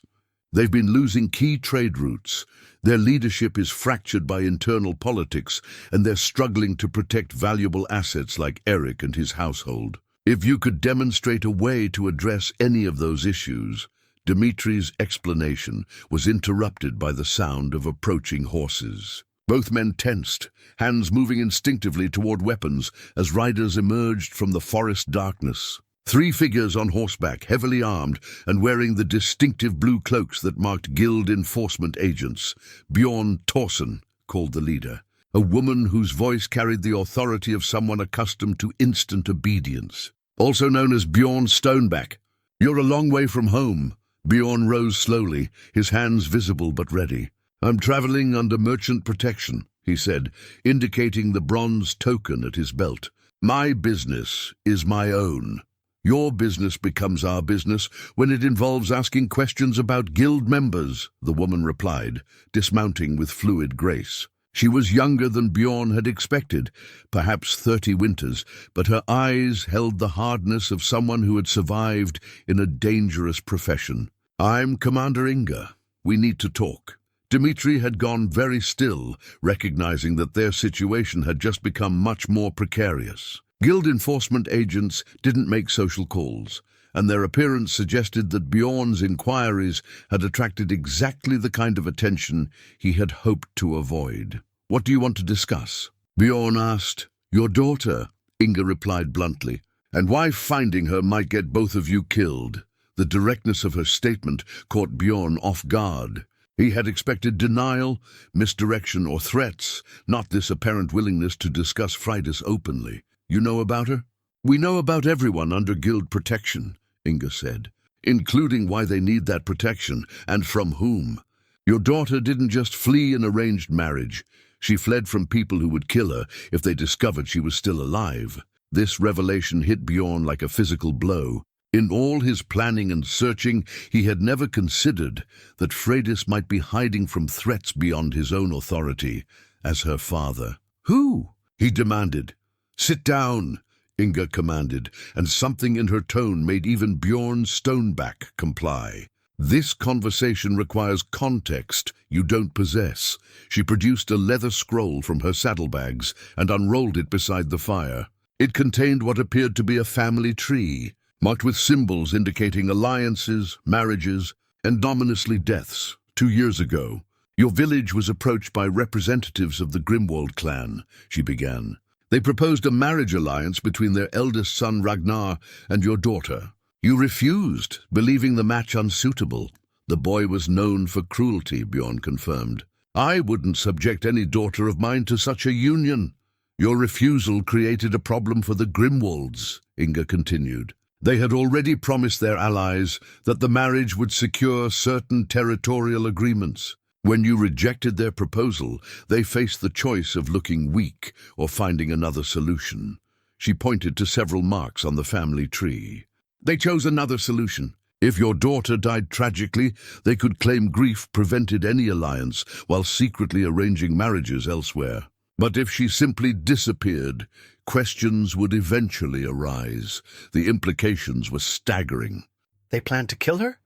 They've been losing key trade routes. Their leadership is fractured by internal politics, and they're struggling to protect valuable assets like Eric and his household. If you could demonstrate a way to address any of those issues." Dmitri's explanation was interrupted by the sound of approaching horses. Both men tensed, hands moving instinctively toward weapons as riders emerged from the forest darkness. 3 figures on horseback, heavily armed and wearing the distinctive blue cloaks that marked guild enforcement agents. Bjorn Thorsson called the leader, a woman whose voice carried the authority of someone accustomed to instant obedience. "Also known as Bjorn Stoneback. You're a long way from home." Bjorn rose slowly, his hands visible but ready. "I'm traveling under merchant protection," he said, indicating the bronze token at his belt. "My business is my own. Your business becomes our business when it involves asking questions about guild members," the woman replied, dismounting with fluid grace. She was younger than Bjorn had expected, perhaps 30 winters, but her eyes held the hardness of someone who had survived in a dangerous profession. "I'm Commander Inga. We need to talk." Dmitri had gone very still, recognizing that their situation had just become much more precarious. Guild enforcement agents didn't make social calls, and their appearance suggested that Bjorn's inquiries had attracted exactly the kind of attention he had hoped to avoid. "What do you want to discuss?" Bjorn asked. "Your daughter," Inga replied bluntly, "and why finding her might get both of you killed." The directness of her statement caught Bjorn off guard. He had expected denial, misdirection, or threats, not this apparent willingness to discuss Freydis openly. "You know about her?" "We know about everyone under guild protection," Inga said, "including why they need that protection and from whom. Your daughter didn't just flee an arranged marriage. She fled from people who would kill her if they discovered she was still alive." This revelation hit Bjorn like a physical blow. In all his planning and searching, he had never considered that Freydis might be hiding from threats beyond his own authority as her father. "Who?" he demanded. "Sit down," Inga commanded, and something in her tone made even Bjorn Stoneback comply. "This conversation requires context you don't possess." She produced a leather scroll from her saddlebags and unrolled it beside the fire. It contained what appeared to be a family tree, marked with symbols indicating alliances, marriages, and ominously deaths. 2 years ago, your village was approached by representatives of the Grimwald clan, she began. They proposed a marriage alliance between their eldest son Ragnar and your daughter. You refused, believing the match unsuitable. The boy was known for cruelty, Bjorn confirmed. "I wouldn't subject any daughter of mine to such a union." "Your refusal created a problem for the Grimwalds," Inga continued. "They had already promised their allies that the marriage would secure certain territorial agreements. When you rejected their proposal, they faced the choice of looking weak or finding another solution." She pointed to several marks on the family tree. They chose another solution. If your daughter died tragically, they could claim grief prevented any alliance while secretly arranging marriages elsewhere. But if she simply disappeared, questions would eventually arise. The implications were staggering. They planned to kill her?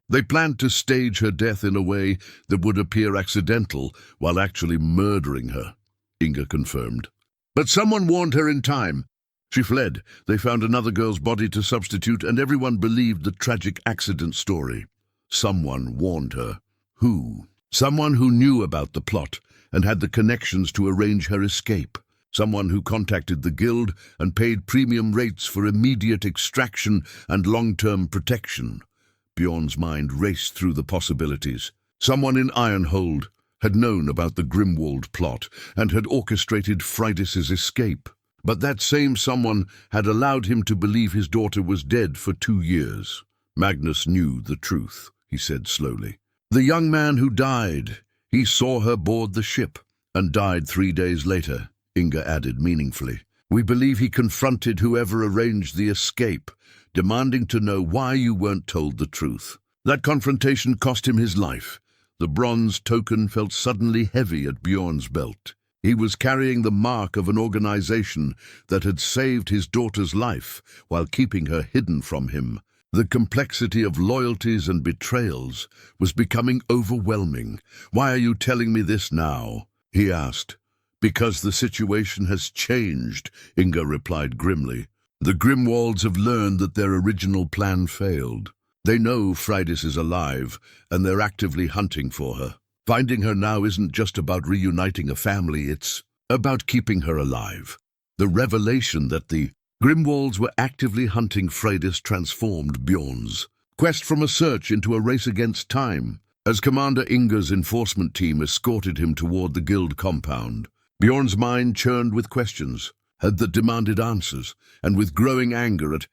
They planned to stage her death in a way that would appear accidental while actually murdering her, Inga confirmed. But someone warned her in time. She fled. They found another girl's body to substitute, and everyone believed the tragic accident story. Someone warned her. Who? Someone who knew about the plot and had the connections to arrange her escape. Someone who contacted the guild and paid premium rates for immediate extraction and long-term protection. Bjorn's mind raced through the possibilities. Someone in Ironhold had known about the Grimwald plot and had orchestrated Freydis's escape. But that same someone had allowed him to believe his daughter was dead for 2 years. Magnus knew the truth, he said slowly. The young man who died, he saw her board the ship and died 3 days later, Inga added meaningfully. We believe he confronted whoever arranged the escape, demanding to know why you weren't told the truth. That confrontation cost him his life. The bronze token felt suddenly heavy at Bjorn's belt. He was carrying the mark of an organization that had saved his daughter's life while keeping her hidden from him. The complexity of loyalties and betrayals was becoming overwhelming. Why are you telling me this now? He asked. Because the situation has changed, Inga replied grimly. The Grimwalds have learned that their original plan failed. They know Freydis is alive, and they're actively hunting for her. Finding her now isn't just about reuniting a family, it's about keeping her alive. The revelation that the Grimwalds were actively hunting Freydis transformed Bjorn's quest from a search into a race against time. As Commander Inga's enforcement team escorted him toward the guild compound, Bjorn's mind churned with questions, that demanded answers, and with growing anger at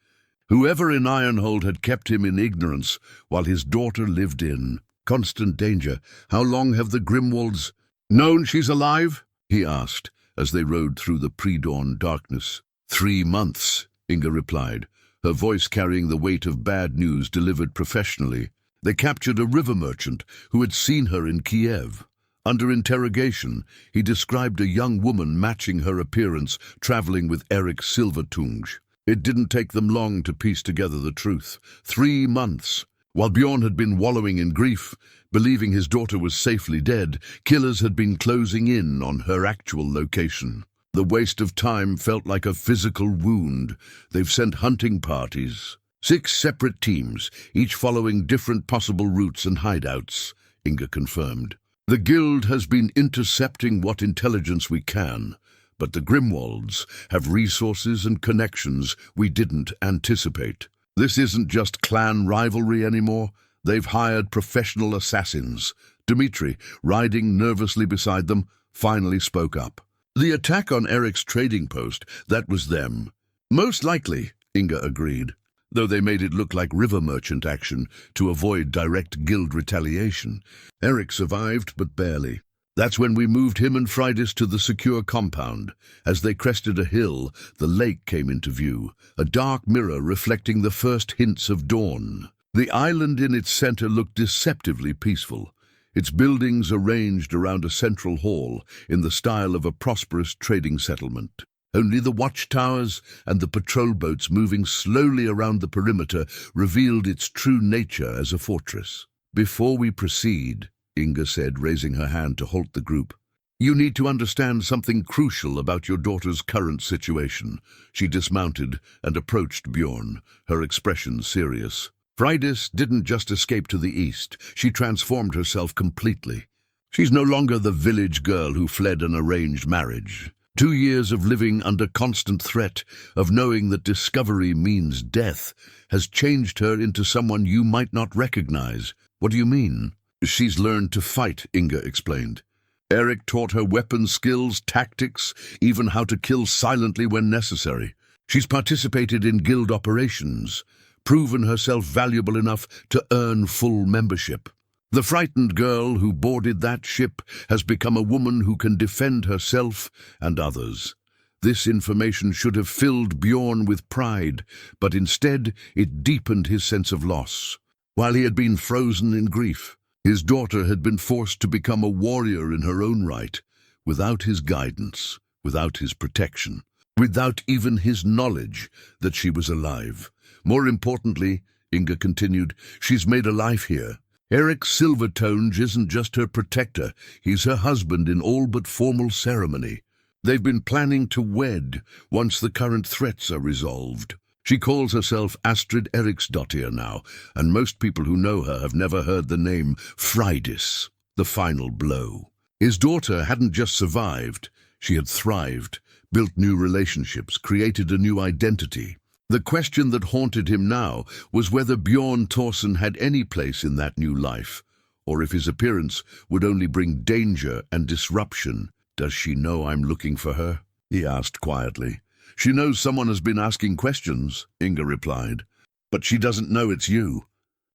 whoever in Ironhold had kept him in ignorance while his daughter lived in constant danger. How long have the Grimwalds known she's alive? He asked, as they rode through the pre-dawn darkness. 3 months, Inga replied, her voice carrying the weight of bad news delivered professionally. They captured a river merchant who had seen her in Kiev. Under interrogation, he described a young woman matching her appearance, traveling with Erik Silvertunge. It didn't take them long to piece together the truth. 3 months. While Bjorn had been wallowing in grief, believing his daughter was safely dead, killers had been closing in on her actual location. The waste of time felt like a physical wound. They've sent hunting parties. 6 separate teams, each following different possible routes and hideouts, Inga confirmed. The guild has been intercepting what intelligence we can, but the Grimwalds have resources and connections we didn't anticipate. This isn't just clan rivalry anymore. They've hired professional assassins. Dmitri, riding nervously beside them, finally spoke up. The attack on Erik's trading post, that was them. Most likely, Inga agreed, though they made it look like river merchant action to avoid direct guild retaliation. Erik survived, but barely. That's when we moved him and Freydis to the secure compound. As they crested a hill, the lake came into view, a dark mirror reflecting the first hints of dawn. The island in its center looked deceptively peaceful, its buildings arranged around a central hall in the style of a prosperous trading settlement. Only the watchtowers and the patrol boats moving slowly around the perimeter revealed its true nature as a fortress. Before we proceed, Inga said, raising her hand to halt the group, you need to understand something crucial about your daughter's current situation. She dismounted and approached Bjorn, her expression serious. Freydis didn't just escape to the east. She transformed herself completely. She's no longer the village girl who fled an arranged marriage. 2 years of living under constant threat, of knowing that discovery means death, has changed her into someone you might not recognize. What do you mean? She's learned to fight, Inga explained. Erik taught her weapon skills, tactics, even how to kill silently when necessary. She's participated in guild operations, proven herself valuable enough to earn full membership. The frightened girl who boarded that ship has become a woman who can defend herself and others. This information should have filled Bjorn with pride, but instead it deepened his sense of loss. While he had been frozen in grief, his daughter had been forced to become a warrior in her own right, without his guidance, without his protection, without even his knowledge that she was alive. More importantly, Inga continued, she's made a life here. Erik Silvertonge isn't just her protector, he's her husband in all but formal ceremony. They've been planning to wed once the current threats are resolved. She calls herself Astrid Eriksdottir now, and most people who know her have never heard the name Freydis, the final blow. His daughter hadn't just survived, she had thrived, built new relationships, created a new identity. The question that haunted him now was whether Bjorn Thorsson had any place in that new life, or if his appearance would only bring danger and disruption. "Does she know I'm looking for her?" he asked quietly. "She knows someone has been asking questions," Inga replied, "but she doesn't know it's you.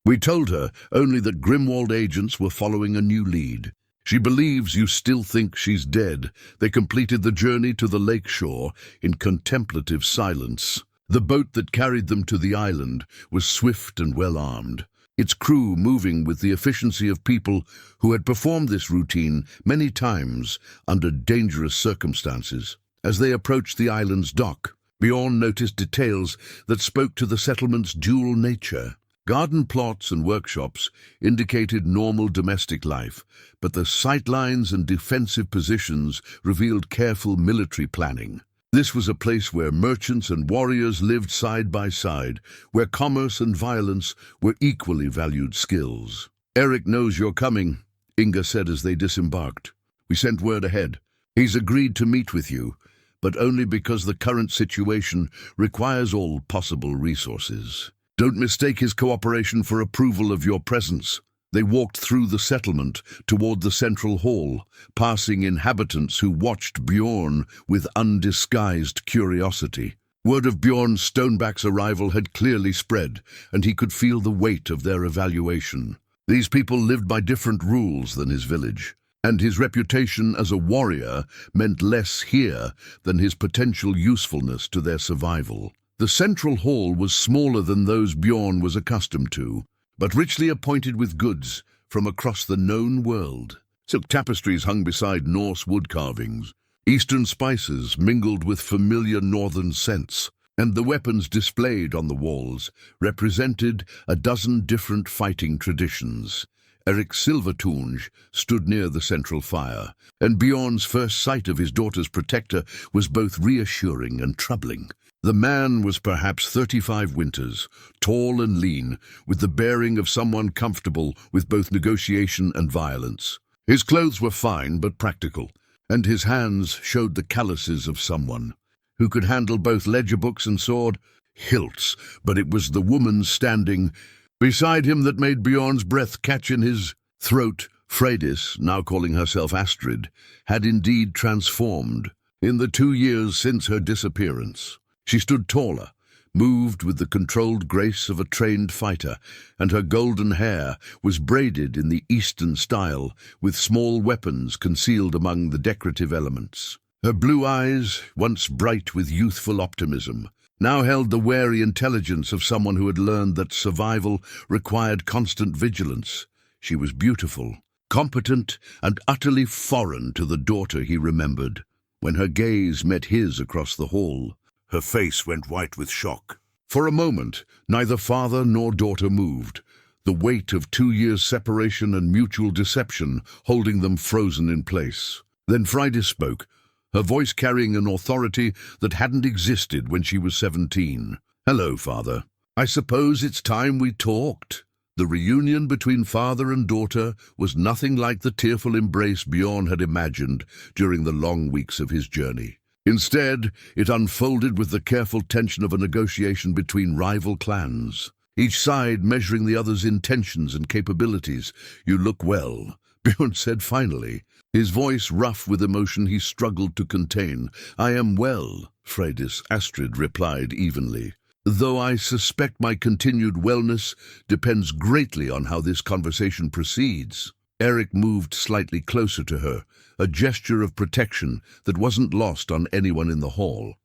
We told her only that Grimwald agents were following a new lead. She believes you still think she's dead." They completed the journey to the lake shore in contemplative silence. The boat that carried them to the island was swift and well-armed, its crew moving with the efficiency of people who had performed this routine many times under dangerous circumstances. As they approached the island's dock, Bjorn noticed details that spoke to the settlement's dual nature. Garden plots and workshops indicated normal domestic life, but the sightlines and defensive positions revealed careful military planning. This was a place where merchants and warriors lived side by side, where commerce and violence were equally valued skills. "Erik knows you're coming," Inga said as they disembarked. "We sent word ahead. He's agreed to meet with you, but only because the current situation requires all possible resources. Don't mistake his cooperation for approval of your presence." They walked through the settlement toward the central hall, passing inhabitants who watched Bjorn with undisguised curiosity. Word of Bjorn Stoneback's arrival had clearly spread, and he could feel the weight of their evaluation. These people lived by different rules than his village, and his reputation as a warrior meant less here than his potential usefulness to their survival. The central hall was smaller than those Bjorn was accustomed to, but richly appointed with goods from across the known world. Silk tapestries hung beside Norse wood carvings, Eastern spices mingled with familiar northern scents, and the weapons displayed on the walls represented a dozen different fighting traditions. Erik Silvertonge stood near the central fire, and Bjorn's first sight of his daughter's protector was both reassuring and troubling. The man was perhaps 35 winters, tall and lean, with the bearing of someone comfortable with both negotiation and violence. His clothes were fine but practical, and his hands showed the calluses of someone who could handle both ledger books and sword hilts, but it was the woman standing beside him that made Bjorn's breath catch in his throat. Freydis, now calling herself Astrid, had indeed transformed in the 2 years since her disappearance. She stood taller, moved with the controlled grace of a trained fighter, and her golden hair was braided in the Eastern style, with small weapons concealed among the decorative elements. Her blue eyes, once bright with youthful optimism, now held the wary intelligence of someone who had learned that survival required constant vigilance. She was beautiful, competent, and utterly foreign to the daughter he remembered. When her gaze met his across the hall, her face went white with shock. For a moment, neither father nor daughter moved, the weight of 2 years' separation and mutual deception holding them frozen in place. Then Freydis spoke, her voice carrying an authority that hadn't existed when she was 17. "Hello, father. I suppose it's time we talked." The reunion between father and daughter was nothing like the tearful embrace Bjorn had imagined during the long weeks of his journey. Instead, it unfolded with the careful tension of a negotiation between rival clans, each side measuring the other's intentions and capabilities. "You look well," Bjorn said finally, his voice rough with emotion he struggled to contain. "I am well," Freydis Astrid replied evenly, "though I suspect my continued wellness depends greatly on how this conversation proceeds." Eric moved slightly closer to her, a gesture of protection that wasn't lost on anyone in the hall.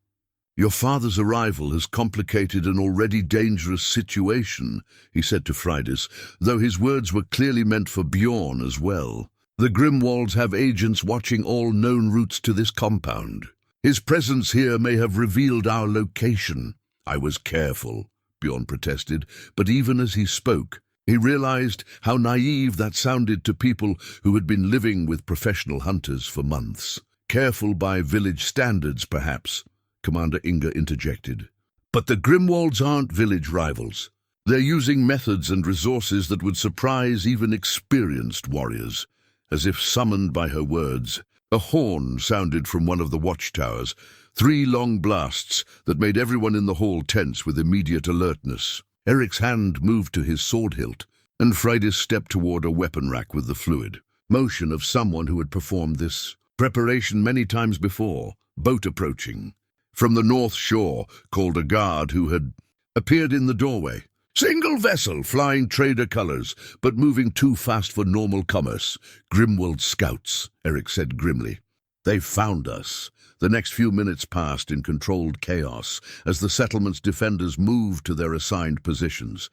"Your father's arrival has complicated an already dangerous situation," he said to Freydis, though his words were clearly meant for Bjorn as well. "The Grimwalds have agents watching all known routes to this compound. His presence here may have revealed our location." "I was careful," Bjorn protested, but even as he spoke, he realized how naive that sounded to people who had been living with professional hunters for months. "Careful by village standards, perhaps," Commander Inga interjected. "But the Grimwalds aren't village rivals. They're using methods and resources that would surprise even experienced warriors." As if summoned by her words, a horn sounded from one of the watchtowers, 3 long blasts that made everyone in the hall tense with immediate alertness. Eric's hand moved to his sword hilt, and Freydis stepped toward a weapon rack with the fluid. Motion of someone who had performed this preparation many times before, boat approaching. From the north shore, called a guard who had appeared in the doorway. "Single vessel, flying trader colors, but moving too fast for normal commerce. Grimwald scouts," Eric said grimly. "They've found us." The next few minutes passed in controlled chaos as the settlement's defenders moved to their assigned positions.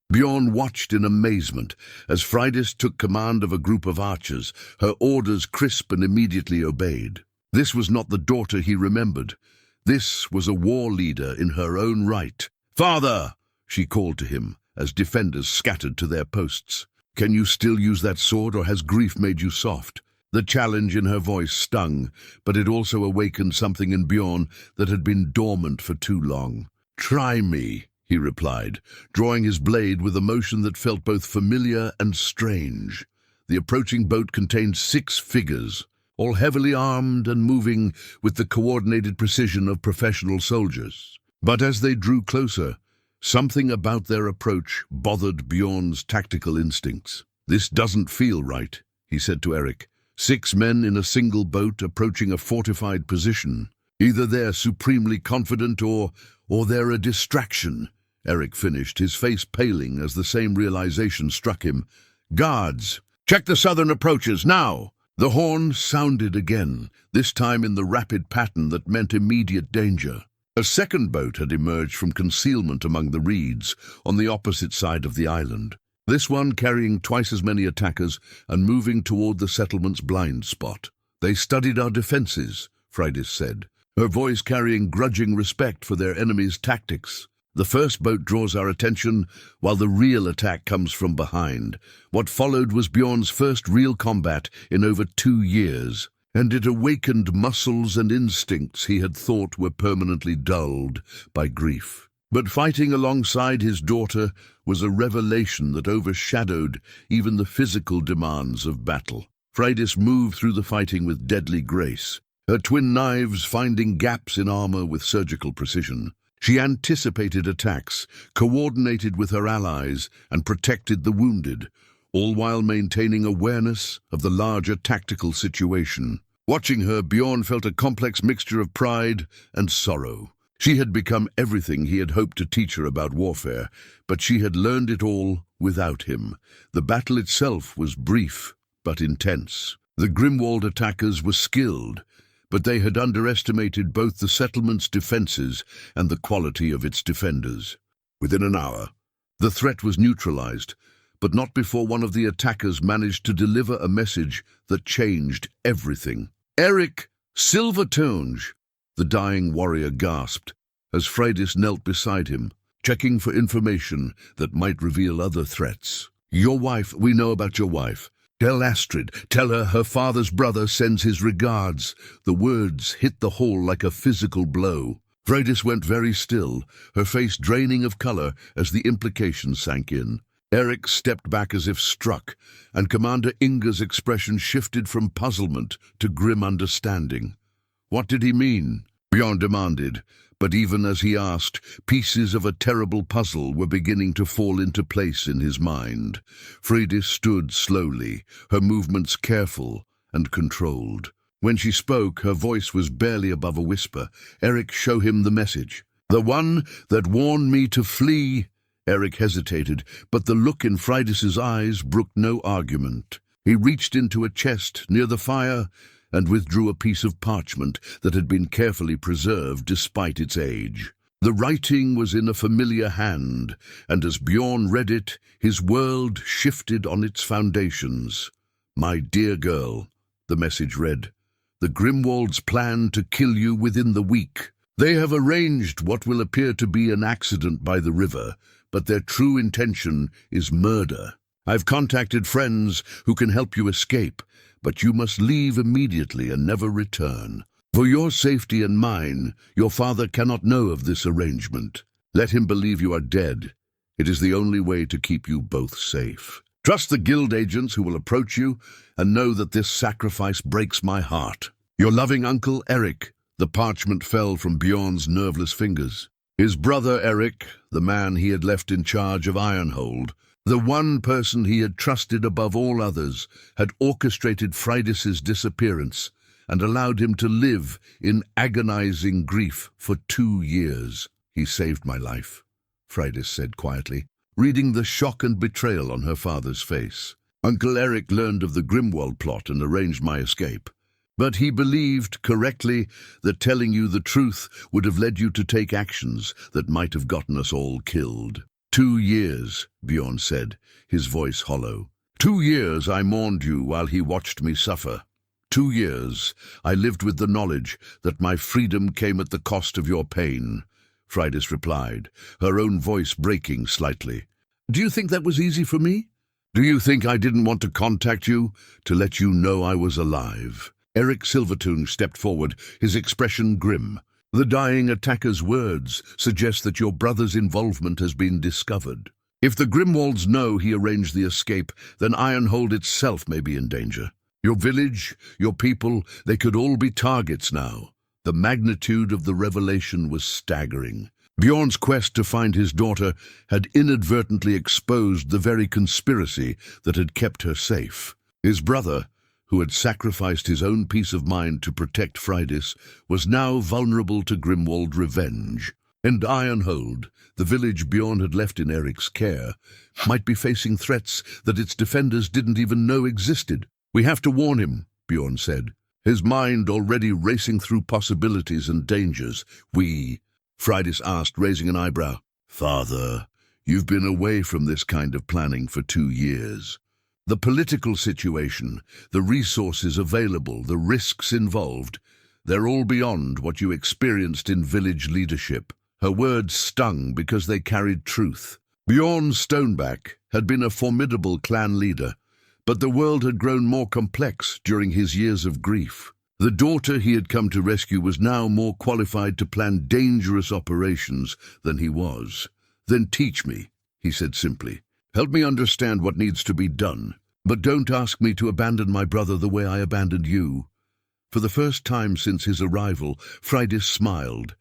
Bjorn watched in amazement as Freydis took command of a group of archers, her orders crisp and immediately obeyed. This was not the daughter he remembered. This was a war leader in her own right. "Father!" she called to him as defenders scattered to their posts. "Can you still use that sword, or has grief made you soft?" The challenge in her voice stung, but it also awakened something in Bjorn that had been dormant for too long. "Try me," he replied, drawing his blade with a motion that felt both familiar and strange. The approaching boat contained 6 figures, all heavily armed and moving with the coordinated precision of professional soldiers. But as they drew closer, something about their approach bothered Bjorn's tactical instincts. "This doesn't feel right," he said to Eric. 6 men in a single boat approaching a fortified position. "Either they're supremely confident or they're a distraction," Eric finished, his face paling as the same realization struck him. "Guards, check the southern approaches, now!" The horn sounded again, this time in the rapid pattern that meant immediate danger. A second boat had emerged from concealment among the reeds on the opposite side of the island. This one carrying twice as many attackers and moving toward the settlement's blind spot. "They studied our defenses," Freydis said, her voice carrying grudging respect for their enemy's tactics. "The first boat draws our attention, while the real attack comes from behind." What followed was Bjorn's first real combat in over 2 years, and it awakened muscles and instincts he had thought were permanently dulled by grief. But fighting alongside his daughter was a revelation that overshadowed even the physical demands of battle. Freydis moved through the fighting with deadly grace, her twin knives finding gaps in armor with surgical precision. She anticipated attacks, coordinated with her allies, and protected the wounded, all while maintaining awareness of the larger tactical situation. Watching her, Bjorn felt a complex mixture of pride and sorrow. She had become everything he had hoped to teach her about warfare, but she had learned it all without him. The battle itself was brief but intense. The Grimwald attackers were skilled, but they had underestimated both the settlement's defenses and the quality of its defenders. Within an hour, the threat was neutralized, but not before one of the attackers managed to deliver a message that changed everything. "Eric Silvertonge," the dying warrior gasped, as Freydis knelt beside him, checking for information that might reveal other threats. "Your wife, we know about your wife. Tell Astrid, tell her father's brother sends his regards." The words hit the hall like a physical blow. Freydis went very still, her face draining of color as the implications sank in. Eric stepped back as if struck, and Commander Inga's expression shifted from puzzlement to grim understanding. "What did he mean?" Bjorn demanded, but even as he asked, pieces of a terrible puzzle were beginning to fall into place in his mind. Freydis stood slowly, her movements careful and controlled. When she spoke, her voice was barely above a whisper. "Eric, show him the message." "The one that warned me to flee." Eric hesitated, but the look in Freydis's eyes brooked no argument. He reached into a chest near the fire and withdrew a piece of parchment that had been carefully preserved despite its age. The writing was in a familiar hand, and as Bjorn read it, his world shifted on its foundations. "My dear girl," the message read, "the Grimwalds plan to kill you within the week. They have arranged what will appear to be an accident by the river, but their true intention is murder. I've contacted friends who can help you escape, but you must leave immediately and never return. For your safety and mine, your father cannot know of this arrangement. Let him believe you are dead. It is the only way to keep you both safe. Trust the guild agents who will approach you, and know that this sacrifice breaks my heart. Your loving uncle, Eric." The parchment fell from Bjorn's nerveless fingers. His brother Eric, the man he had left in charge of Ironhold, the one person he had trusted above all others, had orchestrated Freydis' disappearance and allowed him to live in agonizing grief for 2 years. "He saved my life," Freydis said quietly, reading the shock and betrayal on her father's face. "Uncle Eric learned of the Grimwald plot and arranged my escape. But he believed correctly that telling you the truth would have led you to take actions that might have gotten us all killed." 2 years, Bjorn said, his voice hollow. 2 years I mourned you while he watched me suffer. 2 years I lived with the knowledge that my freedom came at the cost of your pain, Freydis replied, her own voice breaking slightly. "Do you think that was easy for me? Do you think I didn't want to contact you, to let you know I was alive?" Eric Silvertongue stepped forward, his expression grim. "The dying attacker's words suggest that your brother's involvement has been discovered. If the Grimwalds know he arranged the escape, then Ironhold itself may be in danger. Your village, your people, they could all be targets now." The magnitude of the revelation was staggering. Bjorn's quest to find his daughter had inadvertently exposed the very conspiracy that had kept her safe. His brother, who had sacrificed his own peace of mind to protect Freydis, was now vulnerable to Grimwald revenge. And Ironhold, the village Bjorn had left in Eric's care, might be facing threats that its defenders didn't even know existed. "We have to warn him," Bjorn said, his mind already racing through possibilities and dangers. Freydis asked, raising an eyebrow. "Father, you've been away from this kind of planning for 2 years. The political situation, the resources available, the risks involved, they're all beyond what you experienced in village leadership." Her words stung because they carried truth. Bjorn Stoneback had been a formidable clan leader, but the world had grown more complex during his years of grief. The daughter he had come to rescue was now more qualified to plan dangerous operations than he was. "Then teach me," he said simply. "Help me understand what needs to be done, but don't ask me to abandon my brother the way I abandoned you." For the first time since his arrival, Freydis smiled,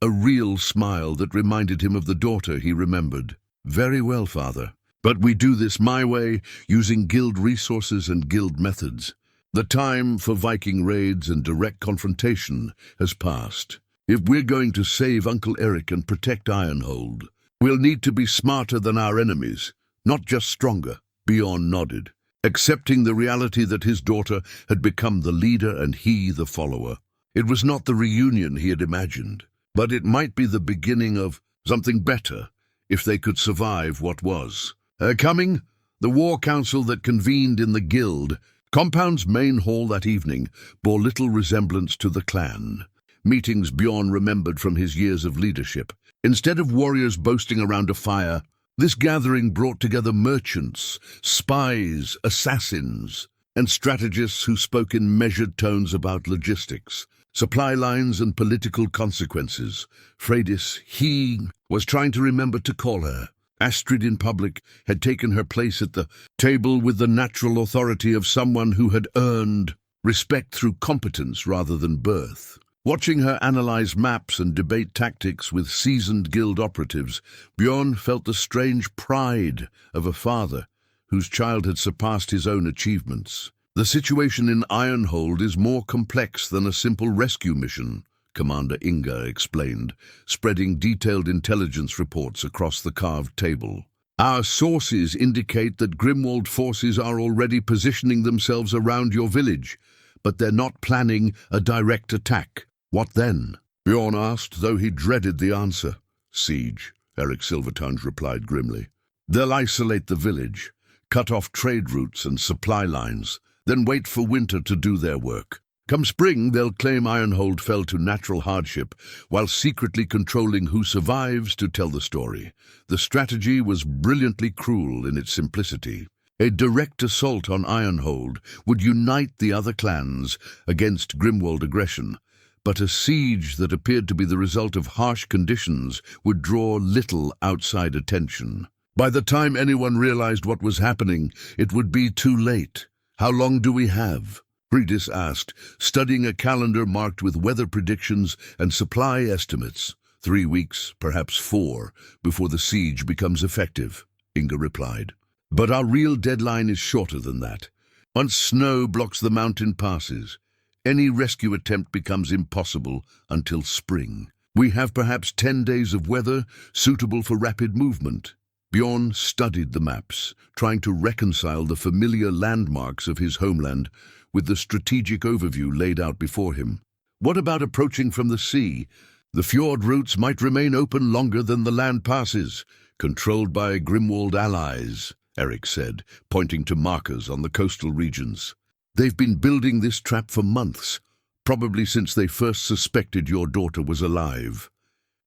a real smile that reminded him of the daughter he remembered. "Very well, father. But we do this my way, using guild resources and guild methods. The time for Viking raids and direct confrontation has passed. If we're going to save Uncle Eric and protect Ironhold, we'll need to be smarter than our enemies, not just stronger." Bjorn nodded, accepting the reality that his daughter had become the leader and he the follower. It was not the reunion he had imagined, but it might be the beginning of something better if they could survive what was. Coming, the war council that convened in the guild compound's main hall that evening bore little resemblance to the clan. Meetings Bjorn remembered from his years of leadership. Instead of warriors boasting around a fire, this gathering brought together merchants, spies, assassins, and strategists who spoke in measured tones about logistics, supply lines, and political consequences. Freydis, he was trying to remember to call her. Astrid in public had taken her place at the table with the natural authority of someone who had earned respect through competence rather than birth. Watching her analyze maps and debate tactics with seasoned guild operatives, Bjorn felt the strange pride of a father whose child had surpassed his own achievements. "The situation in Ironhold is more complex than a simple rescue mission," Commander Inga explained, spreading detailed intelligence reports across the carved table. Our sources indicate that Grimwald forces are already positioning themselves around your village, but they're not planning a direct attack. What then? Bjorn asked, though he dreaded the answer. Siege, Eric Silvertongue replied grimly. They'll isolate the village, cut off trade routes and supply lines, then wait for winter to do their work. Come spring, they'll claim Ironhold fell to natural hardship, while secretly controlling who survives to tell the story. The strategy was brilliantly cruel in its simplicity. A direct assault on Ironhold would unite the other clans against Grimwald aggression, but a siege that appeared to be the result of harsh conditions would draw little outside attention. By the time anyone realized what was happening, it would be too late. How long do we have? Freydis asked, studying a calendar marked with weather predictions and supply estimates. 3 weeks, perhaps 4, before the siege becomes effective, Inga replied. But our real deadline is shorter than that. Once snow blocks the mountain passes, any rescue attempt becomes impossible until spring. We have perhaps 10 days of weather suitable for rapid movement. Bjorn studied the maps, trying to reconcile the familiar landmarks of his homeland with the strategic overview laid out before him. What about approaching from the sea? The fjord routes might remain open longer than the land passes, controlled by Grimwald allies, Eric said, pointing to markers on the coastal regions. They've been building this trap for months, probably since they first suspected your daughter was alive.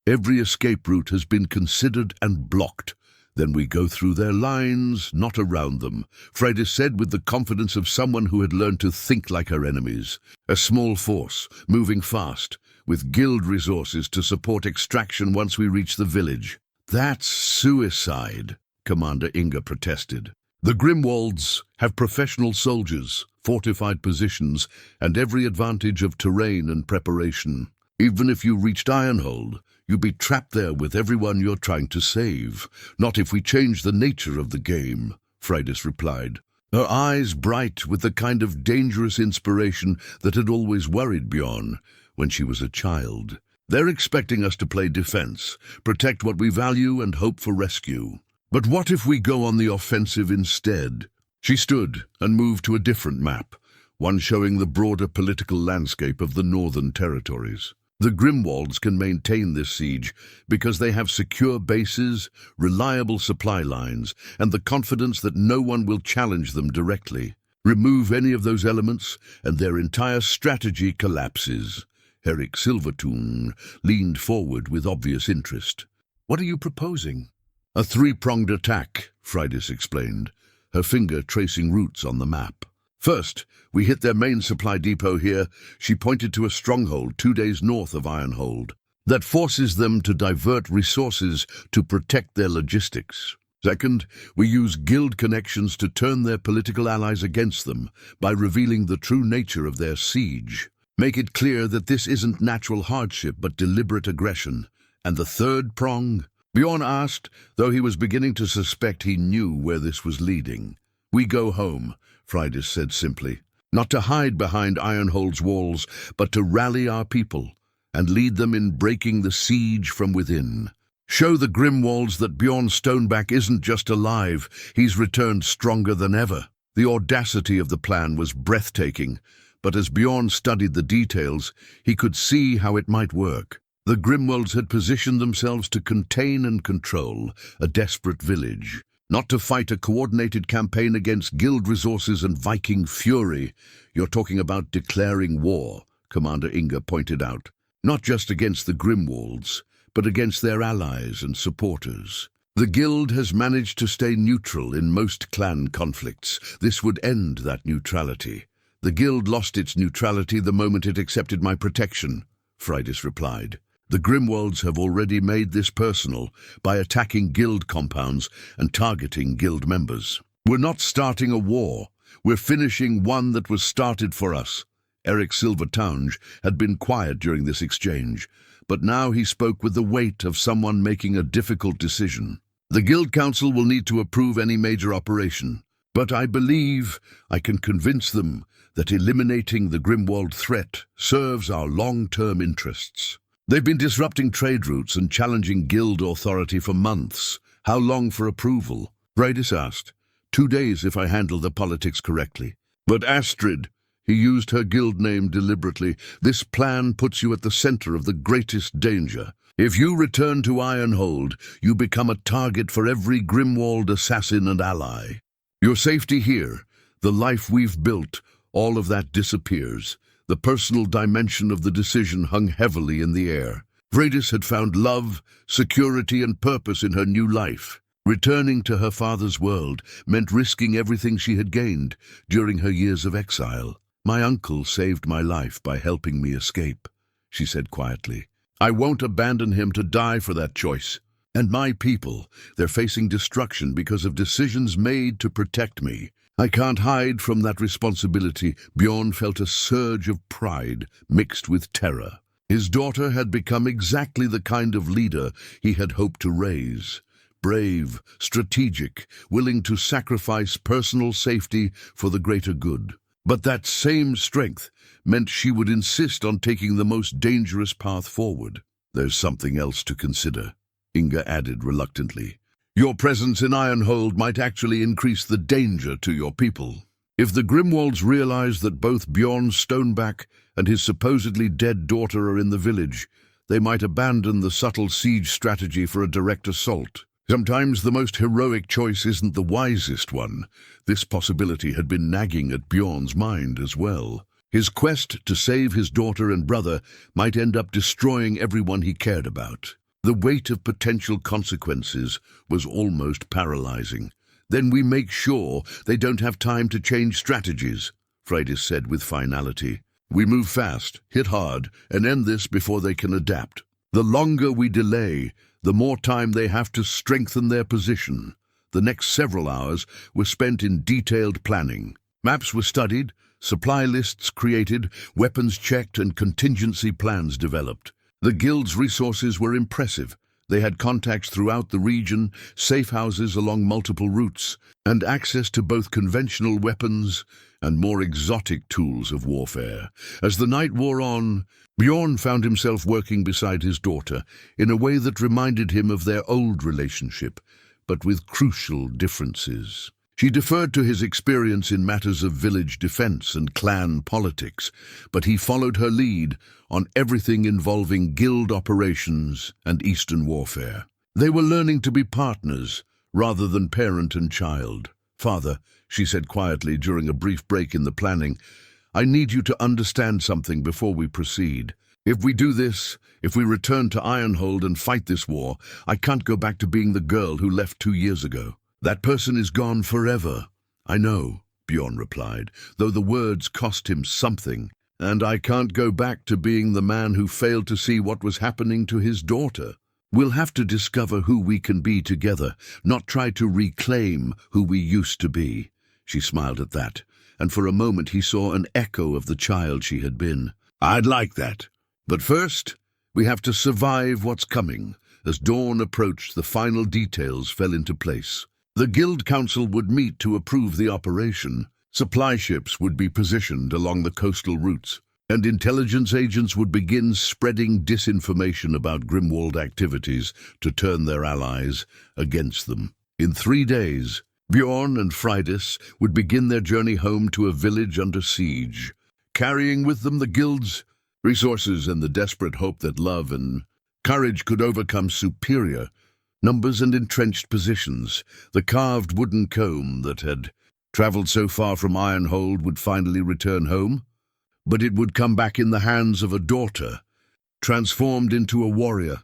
Every escape route has been considered and blocked. Then we go through their lines, not around them, Freydis said with the confidence of someone who had learned to think like her enemies. A small force, moving fast, with guild resources to support extraction once we reach the village. That's suicide, Commander Inga protested. The Grimwalds have professional soldiers, fortified positions, and every advantage of terrain and preparation. Even if you reached Ironhold, you'd be trapped there with everyone you're trying to save. Not if we change the nature of the game, Freydis replied, her eyes bright with the kind of dangerous inspiration that had always worried Bjorn when she was a child. They're expecting us to play defense, protect what we value and hope for rescue. But what if we go on the offensive instead? She stood and moved to a different map, one showing the broader political landscape of the northern territories. The Grimwalds can maintain this siege because they have secure bases, reliable supply lines, and the confidence that no one will challenge them directly. Remove any of those elements, and their entire strategy collapses. Eric Silvertongue leaned forward with obvious interest. What are you proposing? A 3-pronged attack, Freydis explained, her finger tracing routes on the map. First, we hit their main supply depot here. She pointed to a stronghold 2 days north of Ironhold. That forces them to divert resources to protect their logistics. Second, we use guild connections to turn their political allies against them by revealing the true nature of their siege. Make it clear that this isn't natural hardship but deliberate aggression. And the third prong? Bjorn asked, though he was beginning to suspect he knew where this was leading. We go home, Freydis said simply. Not to hide behind Ironhold's walls, but to rally our people and lead them in breaking the siege from within. Show the Grimwalds that Bjorn Stoneback isn't just alive, he's returned stronger than ever. The audacity of the plan was breathtaking, but as Bjorn studied the details, he could see how it might work. The Grimwalds had positioned themselves to contain and control a desperate village, not to fight a coordinated campaign against guild resources and Viking fury. You're talking about declaring war, Commander Inga pointed out. Not just against the Grimwalds, but against their allies and supporters. The guild has managed to stay neutral in most clan conflicts. This would end that neutrality. The guild lost its neutrality the moment it accepted my protection, Freydis replied. The Grimwalds have already made this personal by attacking guild compounds and targeting guild members. We're not starting a war. We're finishing one that was started for us. Eric Silvertongue had been quiet during this exchange, but now he spoke with the weight of someone making a difficult decision. The Guild Council will need to approve any major operation, but I believe I can convince them that eliminating the Grimwald threat serves our long-term interests. They've been disrupting trade routes and challenging guild authority for months, How long for approval? Freydis asked. 2 days if I handle the politics correctly. But Astrid, he used her guild name deliberately, this plan puts you at the center of the greatest danger. If you return to Ironhold, you become a target for every Grimwald assassin and ally. Your safety here, the life we've built, all of that disappears. The personal dimension of the decision hung heavily in the air. Freydis had found love, security, and purpose in her new life. Returning to her father's world meant risking everything she had gained during her years of exile. My uncle saved my life by helping me escape, she said quietly. I won't abandon him to die for that choice. And my people, they're facing destruction because of decisions made to protect me. I can't hide from that responsibility. Bjorn felt a surge of pride mixed with terror. His daughter had become exactly the kind of leader he had hoped to raise. Brave, strategic, willing to sacrifice personal safety for the greater good. But that same strength meant she would insist on taking the most dangerous path forward. There's something else to consider, Inga added reluctantly. Your presence in Ironhold might actually increase the danger to your people. If the Grimwalds realize that both Bjorn Stoneback and his supposedly dead daughter are in the village, they might abandon the subtle siege strategy for a direct assault. Sometimes the most heroic choice isn't the wisest one. This possibility had been nagging at Bjorn's mind as well. His quest to save his daughter and brother might end up destroying everyone he cared about. The weight of potential consequences was almost paralyzing. Then we make sure they don't have time to change strategies, Freydis said with finality. We move fast, hit hard, and end this before they can adapt. The longer we delay, the more time they have to strengthen their position. The next several hours were spent in detailed planning. Maps were studied, supply lists created, weapons checked, and contingency plans developed. The guild's resources were impressive. They had contacts throughout the region, safe houses along multiple routes, and access to both conventional weapons and more exotic tools of warfare. As the night wore on, Bjorn found himself working beside his daughter in a way that reminded him of their old relationship, but with crucial differences. She deferred to his experience in matters of village defense and clan politics, but he followed her lead on everything involving guild operations and Eastern warfare. They were learning to be partners rather than parent and child. Father, she said quietly during a brief break in the planning, I need you to understand something before we proceed. If we do this, if we return to Ironhold and fight this war, I can't go back to being the girl who left 2 years ago. That person is gone forever. I know, Bjorn replied, though the words cost him something. And I can't go back to being the man who failed to see what was happening to his daughter. We'll have to discover who we can be together, not try to reclaim who we used to be. She smiled at that, and for a moment he saw an echo of the child she had been. I'd like that. But first, we have to survive what's coming. As dawn approached, the final details fell into place. The Guild Council would meet to approve the operation. Supply ships would be positioned along the coastal routes, and intelligence agents would begin spreading disinformation about Grimwald activities to turn their allies against them. In 3 days, Bjorn and Freydis would begin their journey home to a village under siege, carrying with them the Guild's resources and the desperate hope that love and courage could overcome superior numbers and entrenched positions. The carved wooden comb that had traveled so far from Ironhold would finally return home, but it would come back in the hands of a daughter, transformed into a warrior,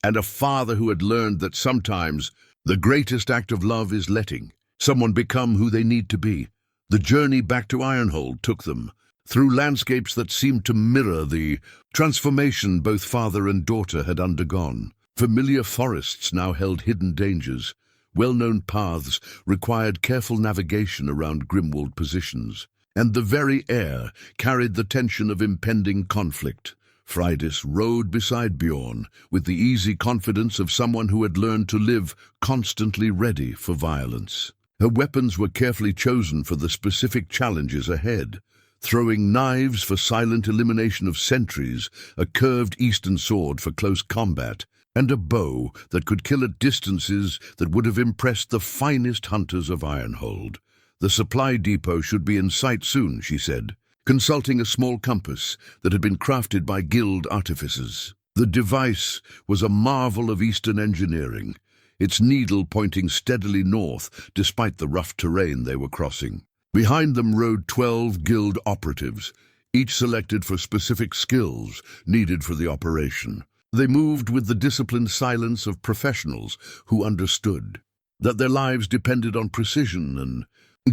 and a father who had learned that sometimes the greatest act of love is letting someone become who they need to be. The journey back to Ironhold took them through landscapes that seemed to mirror the transformation both father and daughter had undergone. Familiar forests now held hidden dangers. Well-known paths required careful navigation around Grimwald positions, and the very air carried the tension of impending conflict. Freydis rode beside Bjorn with the easy confidence of someone who had learned to live constantly ready for violence. Her weapons were carefully chosen for the specific challenges ahead. Throwing knives for silent elimination of sentries, a curved eastern sword for close combat, and a bow that could kill at distances that would have impressed the finest hunters of Ironhold. The supply depot should be in sight soon, she said, consulting a small compass that had been crafted by guild artificers. The device was a marvel of Eastern engineering, its needle pointing steadily north despite the rough terrain they were crossing. Behind them rode 12 guild operatives, each selected for specific skills needed for the operation. They moved with the disciplined silence of professionals who understood that their lives depended on precision and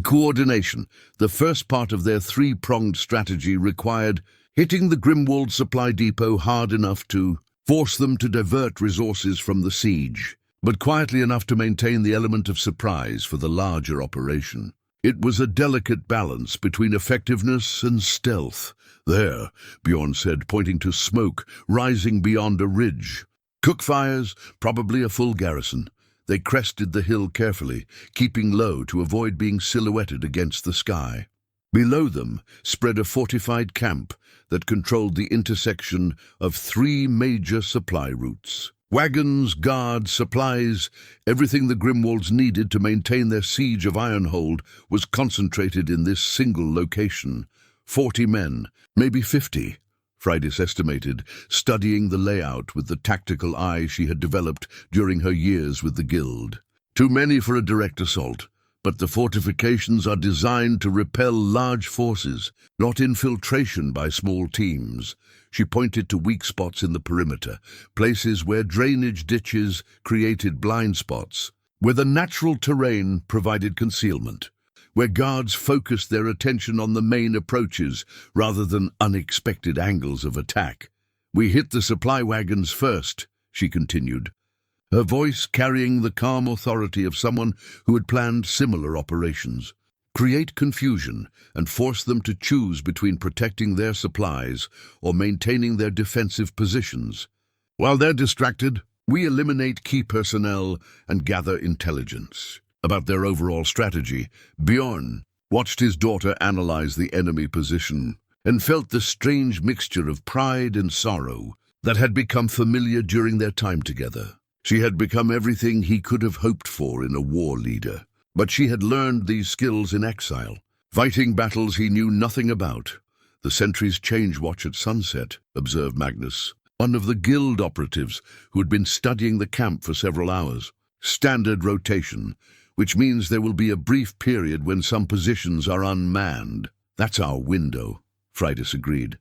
coordination. The first part of their three-pronged strategy required hitting the Grimwald supply depot hard enough to force them to divert resources from the siege, but quietly enough to maintain the element of surprise for the larger operation. It was a delicate balance between effectiveness and stealth. "There," Bjorn said, pointing to smoke rising beyond a ridge. "Cook fires, probably a full garrison." They crested the hill carefully, keeping low to avoid being silhouetted against the sky. Below them spread a fortified camp that controlled the intersection of 3 major supply routes. Wagons, guards, supplies, everything the Grimwalds needed to maintain their siege of Ironhold was concentrated in this single location. 40 men, maybe 50, Freydis estimated, studying the layout with the tactical eye she had developed during her years with the guild. Too many for a direct assault, but the fortifications are designed to repel large forces, not infiltration by small teams. She pointed to weak spots in the perimeter, places where drainage ditches created blind spots, where the natural terrain provided concealment, where guards focused their attention on the main approaches rather than unexpected angles of attack. "We hit the supply wagons first," she continued, her voice carrying the calm authority of someone who had planned similar operations. "Create confusion and force them to choose between protecting their supplies or maintaining their defensive positions. While they're distracted, we eliminate key personnel and gather intelligence about their overall strategy." Bjorn watched his daughter analyze the enemy position and felt the strange mixture of pride and sorrow that had become familiar during their time together. She had become everything he could have hoped for in a war leader. But she had learned these skills in exile, fighting battles he knew nothing about. "The sentries change watch at sunset," observed Magnus, one of the guild operatives who had been studying the camp for several hours. "Standard rotation, which means there will be a brief period when some positions are unmanned." "That's our window," Freydis agreed.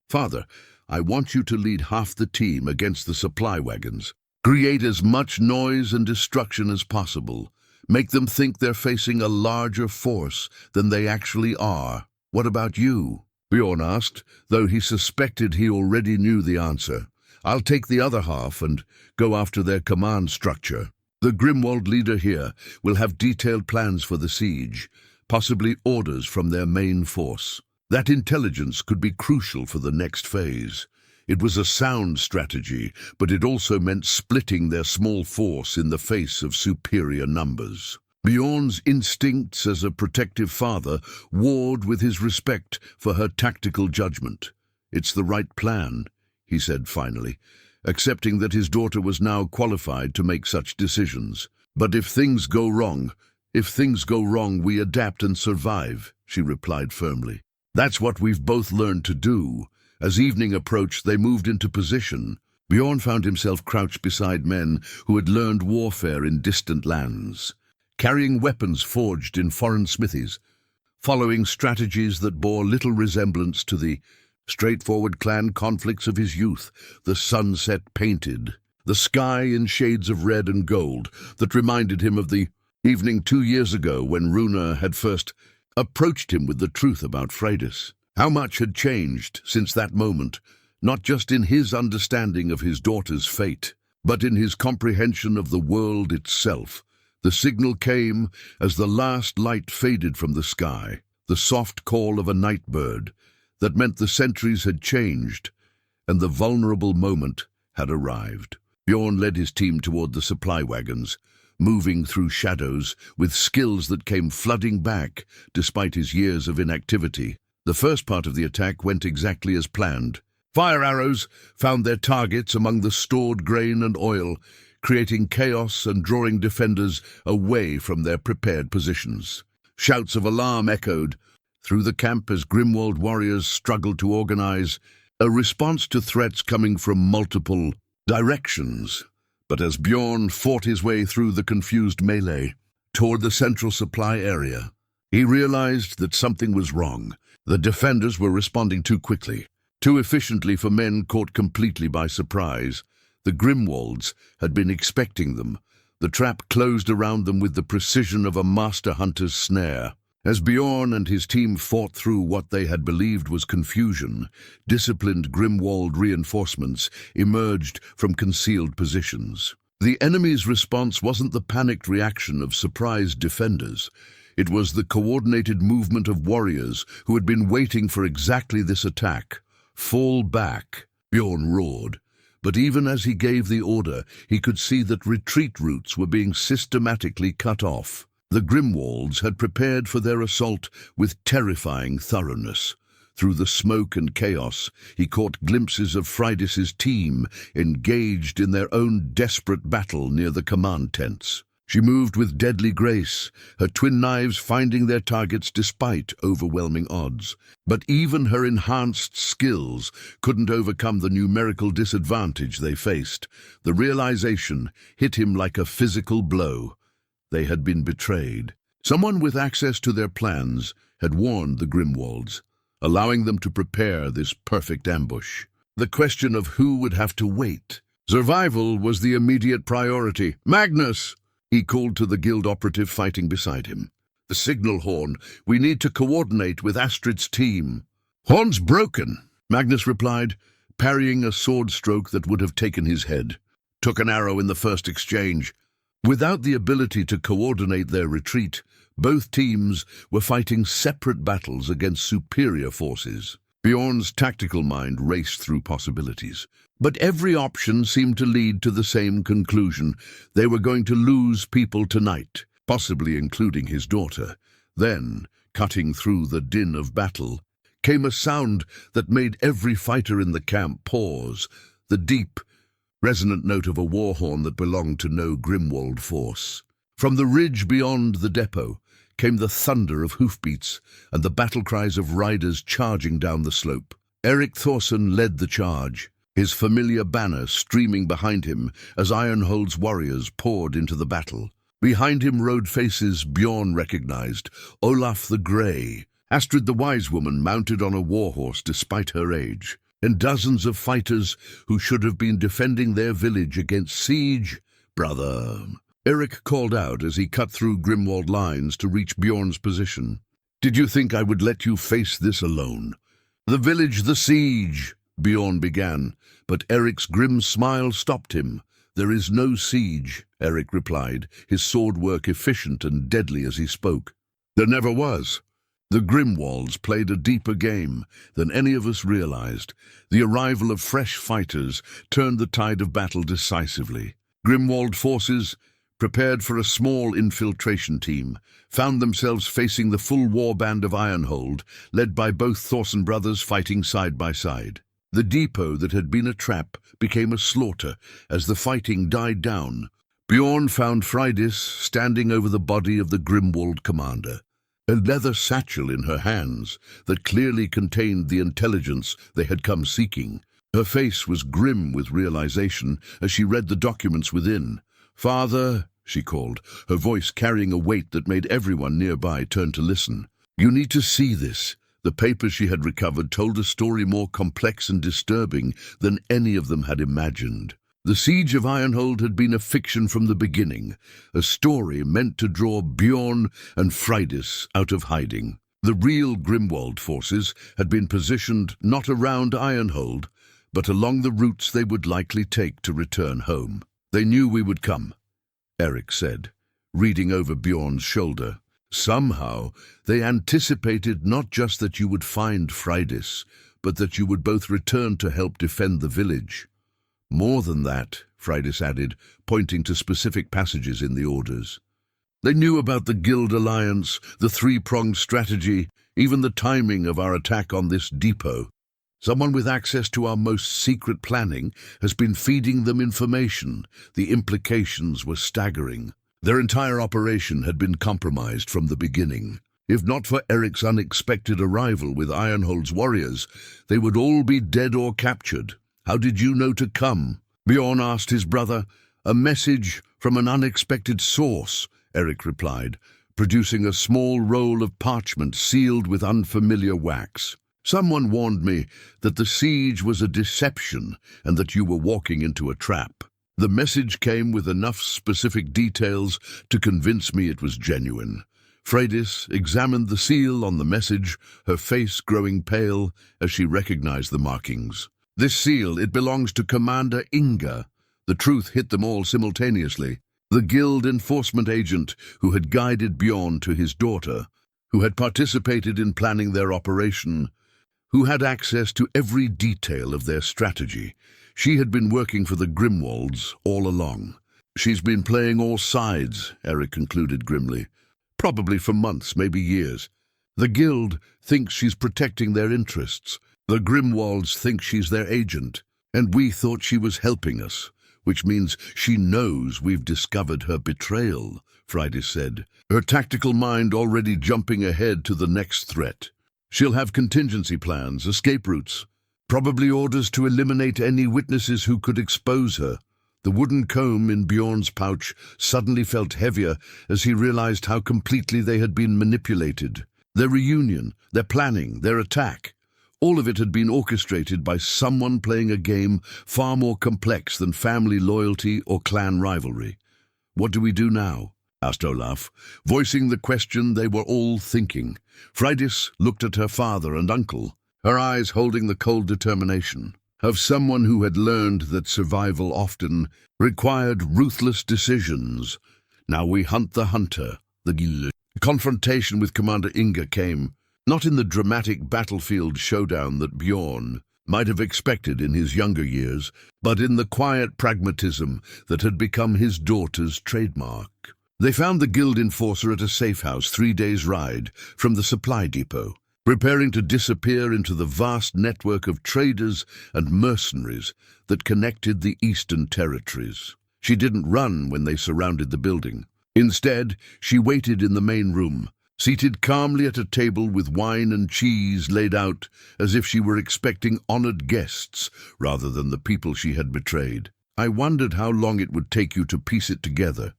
"Father, I want you to lead half the team against the supply wagons. Create as much noise and destruction as possible. Make them think they're facing a larger force than they actually are." "What about you?" Bjorn asked, though he suspected he already knew the answer. "I'll take the other half and go after their command structure. The Grimwald leader here will have detailed plans for the siege, possibly orders from their main force. That intelligence could be crucial for the next phase." It was a sound strategy, but it also meant splitting their small force in the face of superior numbers. Bjorn's instincts as a protective father warred with his respect for her tactical judgment. "It's the right plan," he said finally, accepting that his daughter was now qualified to make such decisions. "But if things go wrong, we adapt and survive," she replied firmly. "That's what we've both learned to do." As evening approached, they moved into position. Bjorn found himself crouched beside men who had learned warfare in distant lands, carrying weapons forged in foreign smithies, following strategies that bore little resemblance to the straightforward clan conflicts of his youth. The sunset painted the sky in shades of red and gold that reminded him of the evening 2 years ago when Runa had first approached him with the truth about Freydis. How much had changed since that moment, not just in his understanding of his daughter's fate, but in his comprehension of the world itself. The signal came as the last light faded from the sky, the soft call of a night bird that meant the sentries had changed and the vulnerable moment had arrived. Bjorn led his team toward the supply wagons, moving through shadows with skills that came flooding back despite his years of inactivity. The first part of the attack went exactly as planned. Fire arrows found their targets among the stored grain and oil, creating chaos and drawing defenders away from their prepared positions. Shouts of alarm echoed through the camp as Grimwald warriors struggled to organize a response to threats coming from multiple directions. But as Bjorn fought his way through the confused melee toward the central supply area, he realized that something was wrong. The defenders were responding too quickly, too efficiently for men caught completely by surprise. The Grimwalds had been expecting them. The trap closed around them with the precision of a master hunter's snare. As Bjorn and his team fought through what they had believed was confusion, disciplined Grimwald reinforcements emerged from concealed positions. The enemy's response wasn't the panicked reaction of surprised defenders. It was the coordinated movement of warriors who had been waiting for exactly this attack. "Fall back," Bjorn roared. But even as he gave the order, he could see that retreat routes were being systematically cut off. The Grimwalds had prepared for their assault with terrifying thoroughness. Through the smoke and chaos, he caught glimpses of Freydis' team engaged in their own desperate battle near the command tents. She moved with deadly grace, her twin knives finding their targets despite overwhelming odds. But even her enhanced skills couldn't overcome the numerical disadvantage they faced. The realization hit him like a physical blow. They had been betrayed. Someone with access to their plans had warned the Grimwalds, allowing them to prepare this perfect ambush. The question of who would have to wait. Survival was the immediate priority. "Magnus!" he called to the guild operative fighting beside him. "The signal horn. We need to coordinate with Astrid's team." "Horn's broken," Magnus replied, parrying a sword stroke that would have taken his head. "Took an arrow in the first exchange." Without the ability to coordinate their retreat, both teams were fighting separate battles against superior forces. Bjorn's tactical mind raced through possibilities. But every option seemed to lead to the same conclusion. They were going to lose people tonight, possibly including his daughter. Then, cutting through the din of battle, came a sound that made every fighter in the camp pause, the deep, resonant note of a war horn that belonged to no Grimwald force. From the ridge beyond the depot came the thunder of hoofbeats and the battle cries of riders charging down the slope. Bjorn Thorsson led the charge, his familiar banner streaming behind him as Ironhold's warriors poured into the battle. Behind him rode faces Bjorn recognized: Olaf the Grey, Astrid the Wise Woman mounted on a warhorse despite her age, and dozens of fighters who should have been defending their village against siege. "Brother," Eric called out as he cut through Grimwald lines to reach Bjorn's position. "Did you think I would let you face this alone?" "The village, the siege," Bjorn began, but Eric's grim smile stopped him. "There is no siege," Eric replied, his sword work efficient and deadly as he spoke. "There never was." The Grimwalds played a deeper game than any of us realized. The arrival of fresh fighters turned the tide of battle decisively. Grimwald forces, prepared for a small infiltration team, found themselves facing the full warband of Ironhold, led by both Thorsson brothers fighting side by side. The depot that had been a trap became a slaughter as the fighting died down. Bjorn found Freydis standing over the body of the Grimwald commander, a leather satchel in her hands that clearly contained the intelligence they had come seeking. Her face was grim with realization as she read the documents within. "Father," she called, her voice carrying a weight that made everyone nearby turn to listen. "You need to see this." The papers she had recovered told a story more complex and disturbing than any of them had imagined. The siege of Ironhold had been a fiction from the beginning, a story meant to draw Bjorn and Freydis out of hiding. The real Grimwald forces had been positioned not around Ironhold, but along the routes they would likely take to return home. "They knew we would come," Eric said, reading over Bjorn's shoulder. "Somehow, they anticipated not just that you would find Freydis, but that you would both return to help defend the village." "More than that," Freydis added, pointing to specific passages in the orders. "They knew about the guild alliance, the three-pronged strategy, even the timing of our attack on this depot." Someone with access to our most secret planning has been feeding them information. The implications were staggering. Their entire operation had been compromised from the beginning. If not for Eric's unexpected arrival with Ironhold's warriors, they would all be dead or captured. How did you know to come? Bjorn asked his brother. A message from an unexpected source, Eric replied, producing a small roll of parchment sealed with unfamiliar wax. Someone warned me that the siege was a deception and that you were walking into a trap. The message came with enough specific details to convince me it was genuine. Freydis examined the seal on the message, her face growing pale as she recognized the markings. This seal, it belongs to Commander Inga. The truth hit them all simultaneously. The guild enforcement agent who had guided Bjorn to his daughter, who had participated in planning their operation, who had access to every detail of their strategy. She had been working for the Grimwalds all along. She's been playing all sides, Eric concluded grimly. Probably for months, maybe years. The guild thinks she's protecting their interests. The Grimwalds think she's their agent. And we thought she was helping us, which means she knows we've discovered her betrayal, Freydis said, her tactical mind already jumping ahead to the next threat. She'll have contingency plans, escape routes, probably orders to eliminate any witnesses who could expose her. The wooden comb in Bjorn's pouch suddenly felt heavier as he realized how completely they had been manipulated. Their reunion, their planning, their attack, all of it had been orchestrated by someone playing a game far more complex than family loyalty or clan rivalry. What do we do now? Asked Olaf, voicing the question they were all thinking. Freydis looked at her father and uncle, her eyes holding the cold determination of someone who had learned that survival often required ruthless decisions. Now we hunt the hunter. The confrontation with Commander Inga came, not in the dramatic battlefield showdown that Bjorn might have expected in his younger years, but in the quiet pragmatism that had become his daughter's trademark. They found the guild enforcer at a safe house 3 days' ride from the supply depot, preparing to disappear into the vast network of traders and mercenaries that connected the eastern territories. She didn't run when they surrounded the building. Instead, she waited in the main room, seated calmly at a table with wine and cheese laid out as if she were expecting honored guests rather than the people she had betrayed. I wondered how long it would take you to piece it together,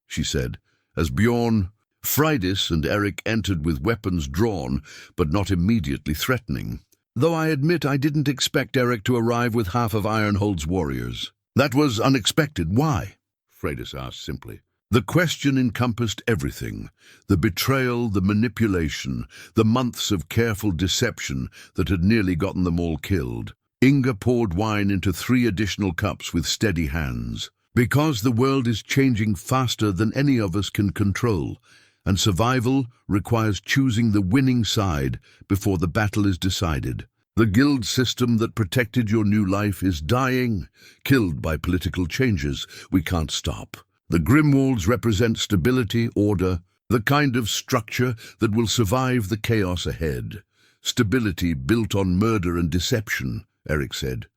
she said, as Bjorn, Freydis and Eric entered with weapons drawn, but not immediately threatening. Though I admit I didn't expect Eric to arrive with half of Ironhold's warriors. That was unexpected. Why? Freydis asked simply. The question encompassed everything. The betrayal, the manipulation, the months of careful deception that had nearly gotten them all killed. Inga poured wine into 3 additional cups with steady hands. Because the world is changing faster than any of us can control, and survival requires choosing the winning side before the battle is decided. The guild system that protected your new life is dying, killed by political changes we can't stop. The Grimwalds represent stability, order, the kind of structure that will survive the chaos ahead. Stability built on murder and deception, Eric said.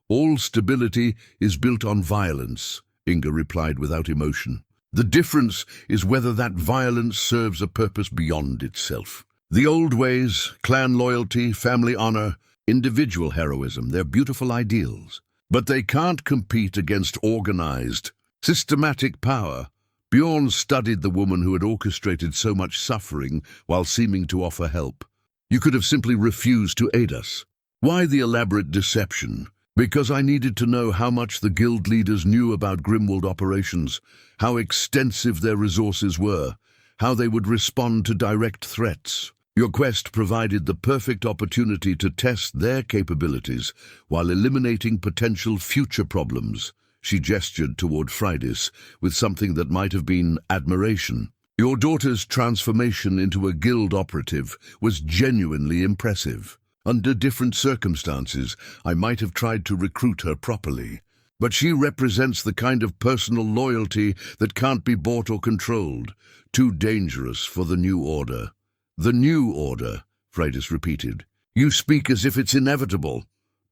All stability is built on violence, Inga replied without emotion. The difference is whether that violence serves a purpose beyond itself. The old ways, clan loyalty, family honor, individual heroism, they're beautiful ideals. But they can't compete against organized, systematic power. Bjorn studied the woman who had orchestrated so much suffering while seeming to offer help. You could have simply refused to aid us. Why the elaborate deception? Because I needed to know how much the guild leaders knew about Grimwald operations, how extensive their resources were, how they would respond to direct threats. Your quest provided the perfect opportunity to test their capabilities while eliminating potential future problems. She gestured toward Freydis with something that might have been admiration. Your daughter's transformation into a guild operative was genuinely impressive. Under different circumstances, I might have tried to recruit her properly. But she represents the kind of personal loyalty that can't be bought or controlled. Too dangerous for the new order. The new order, Freydis repeated. You speak as if it's inevitable.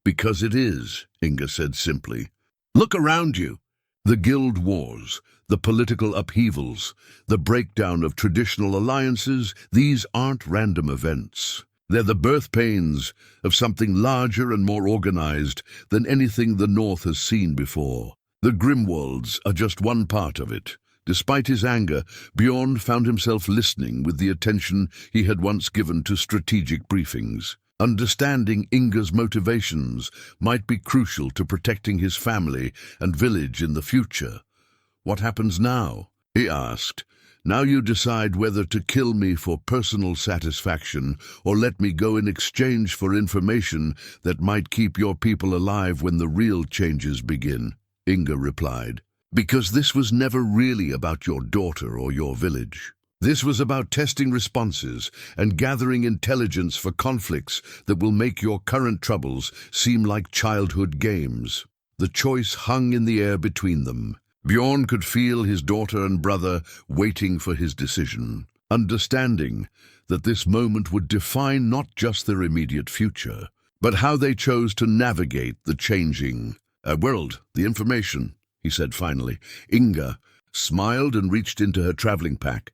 Because it is, Inga said simply. Look around you. The guild wars, the political upheavals, the breakdown of traditional alliances, these aren't random events. They're the birth pains of something larger and more organized than anything the North has seen before. The Grimwalds are just one part of it. Despite his anger, Bjorn found himself listening with the attention he had once given to strategic briefings. Understanding Inga's motivations might be crucial to protecting his family and village in the future. What happens now? He asked. Now you decide whether to kill me for personal satisfaction or let me go in exchange for information that might keep your people alive when the real changes begin, Inga replied. Because this was never really about your daughter or your village. This was about testing responses and gathering intelligence for conflicts that will make your current troubles seem like childhood games. The choice hung in the air between them. Bjorn could feel his daughter and brother waiting for his decision, understanding that this moment would define not just their immediate future, but how they chose to navigate the changing world, the information, he said finally. Inga smiled and reached into her traveling pack,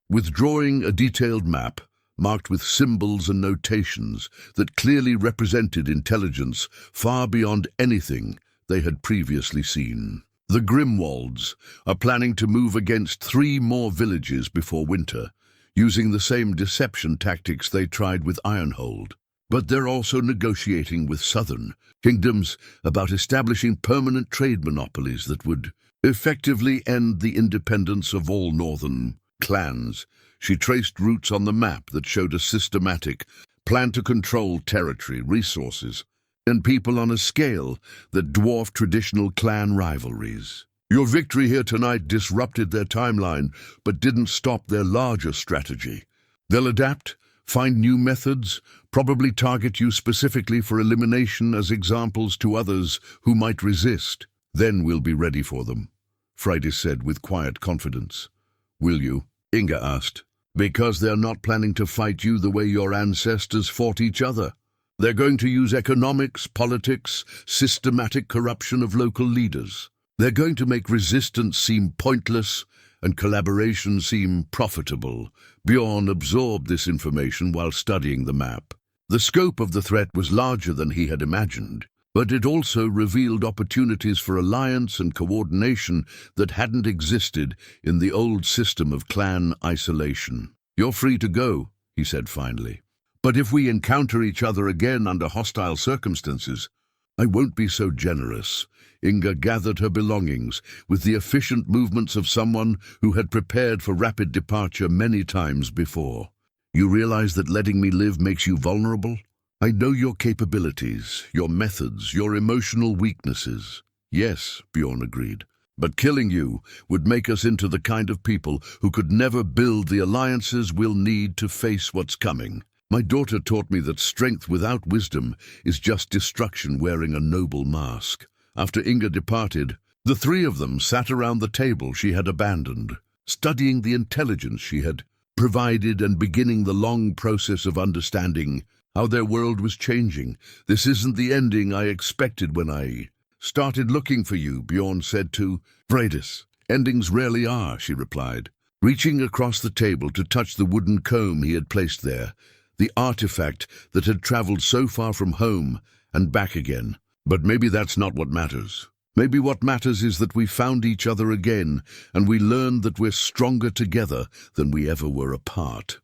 withdrawing a detailed map marked with symbols and notations that clearly represented intelligence far beyond anything they had previously seen. The Grimwalds are planning to move against 3 more villages before winter, using the same deception tactics they tried with Ironhold. But they're also negotiating with southern kingdoms about establishing permanent trade monopolies that would effectively end the independence of all northern clans. She traced routes on the map that showed a systematic plan to control territory, resources, and people on a scale that dwarfed traditional clan rivalries. Your victory here tonight disrupted their timeline, but didn't stop their larger strategy. They'll adapt, find new methods, probably target you specifically for elimination as examples to others who might resist. Then we'll be ready for them, Freydis said with quiet confidence. Will you? Inga asked. Because they're not planning to fight you the way your ancestors fought each other. They're going to use economics, politics, systematic corruption of local leaders. They're going to make resistance seem pointless and collaboration seem profitable. Bjorn absorbed this information while studying the map. The scope of the threat was larger than he had imagined, but it also revealed opportunities for alliance and coordination that hadn't existed in the old system of clan isolation. You're free to go, he said finally. But if we encounter each other again under hostile circumstances, I won't be so generous. Inga gathered her belongings with the efficient movements of someone who had prepared for rapid departure many times before. You realize that letting me live makes you vulnerable? I know your capabilities, your methods, your emotional weaknesses. Yes, Bjorn agreed. But killing you would make us into the kind of people who could never build the alliances we'll need to face what's coming. My daughter taught me that strength without wisdom is just destruction wearing a noble mask. After Inga departed, the 3 of them sat around the table she had abandoned, studying the intelligence she had provided and beginning the long process of understanding how their world was changing. This isn't the ending I expected when I started looking for you, Bjorn said to Freydis. Endings rarely are, she replied, reaching across the table to touch the wooden comb he had placed there, the artifact that had traveled so far from home and back again. But maybe that's not what matters. Maybe what matters is that we found each other again, and we learned that we're stronger together than we ever were apart.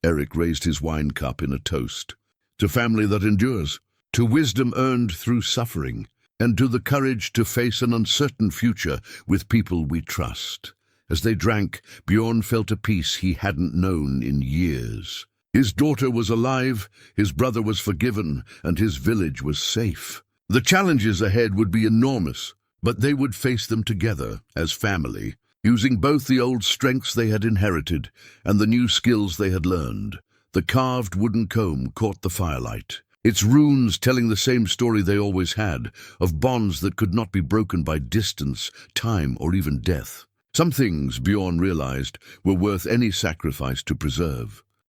Eric raised his wine cup in a toast. To family that endures, to wisdom earned through suffering, and to the courage to face an uncertain future with people we trust. As they drank, Bjorn felt a peace he hadn't known in years. His daughter was alive, his brother was forgiven, and his village was safe. The challenges ahead would be enormous, but they would face them together, as family, using both the old strengths they had inherited and the new skills they had learned. The carved wooden comb caught the firelight, its runes telling the same story they always had, of bonds that could not be broken by distance, time, or even death. Some things, Bjorn realized, were worth any sacrifice to preserve.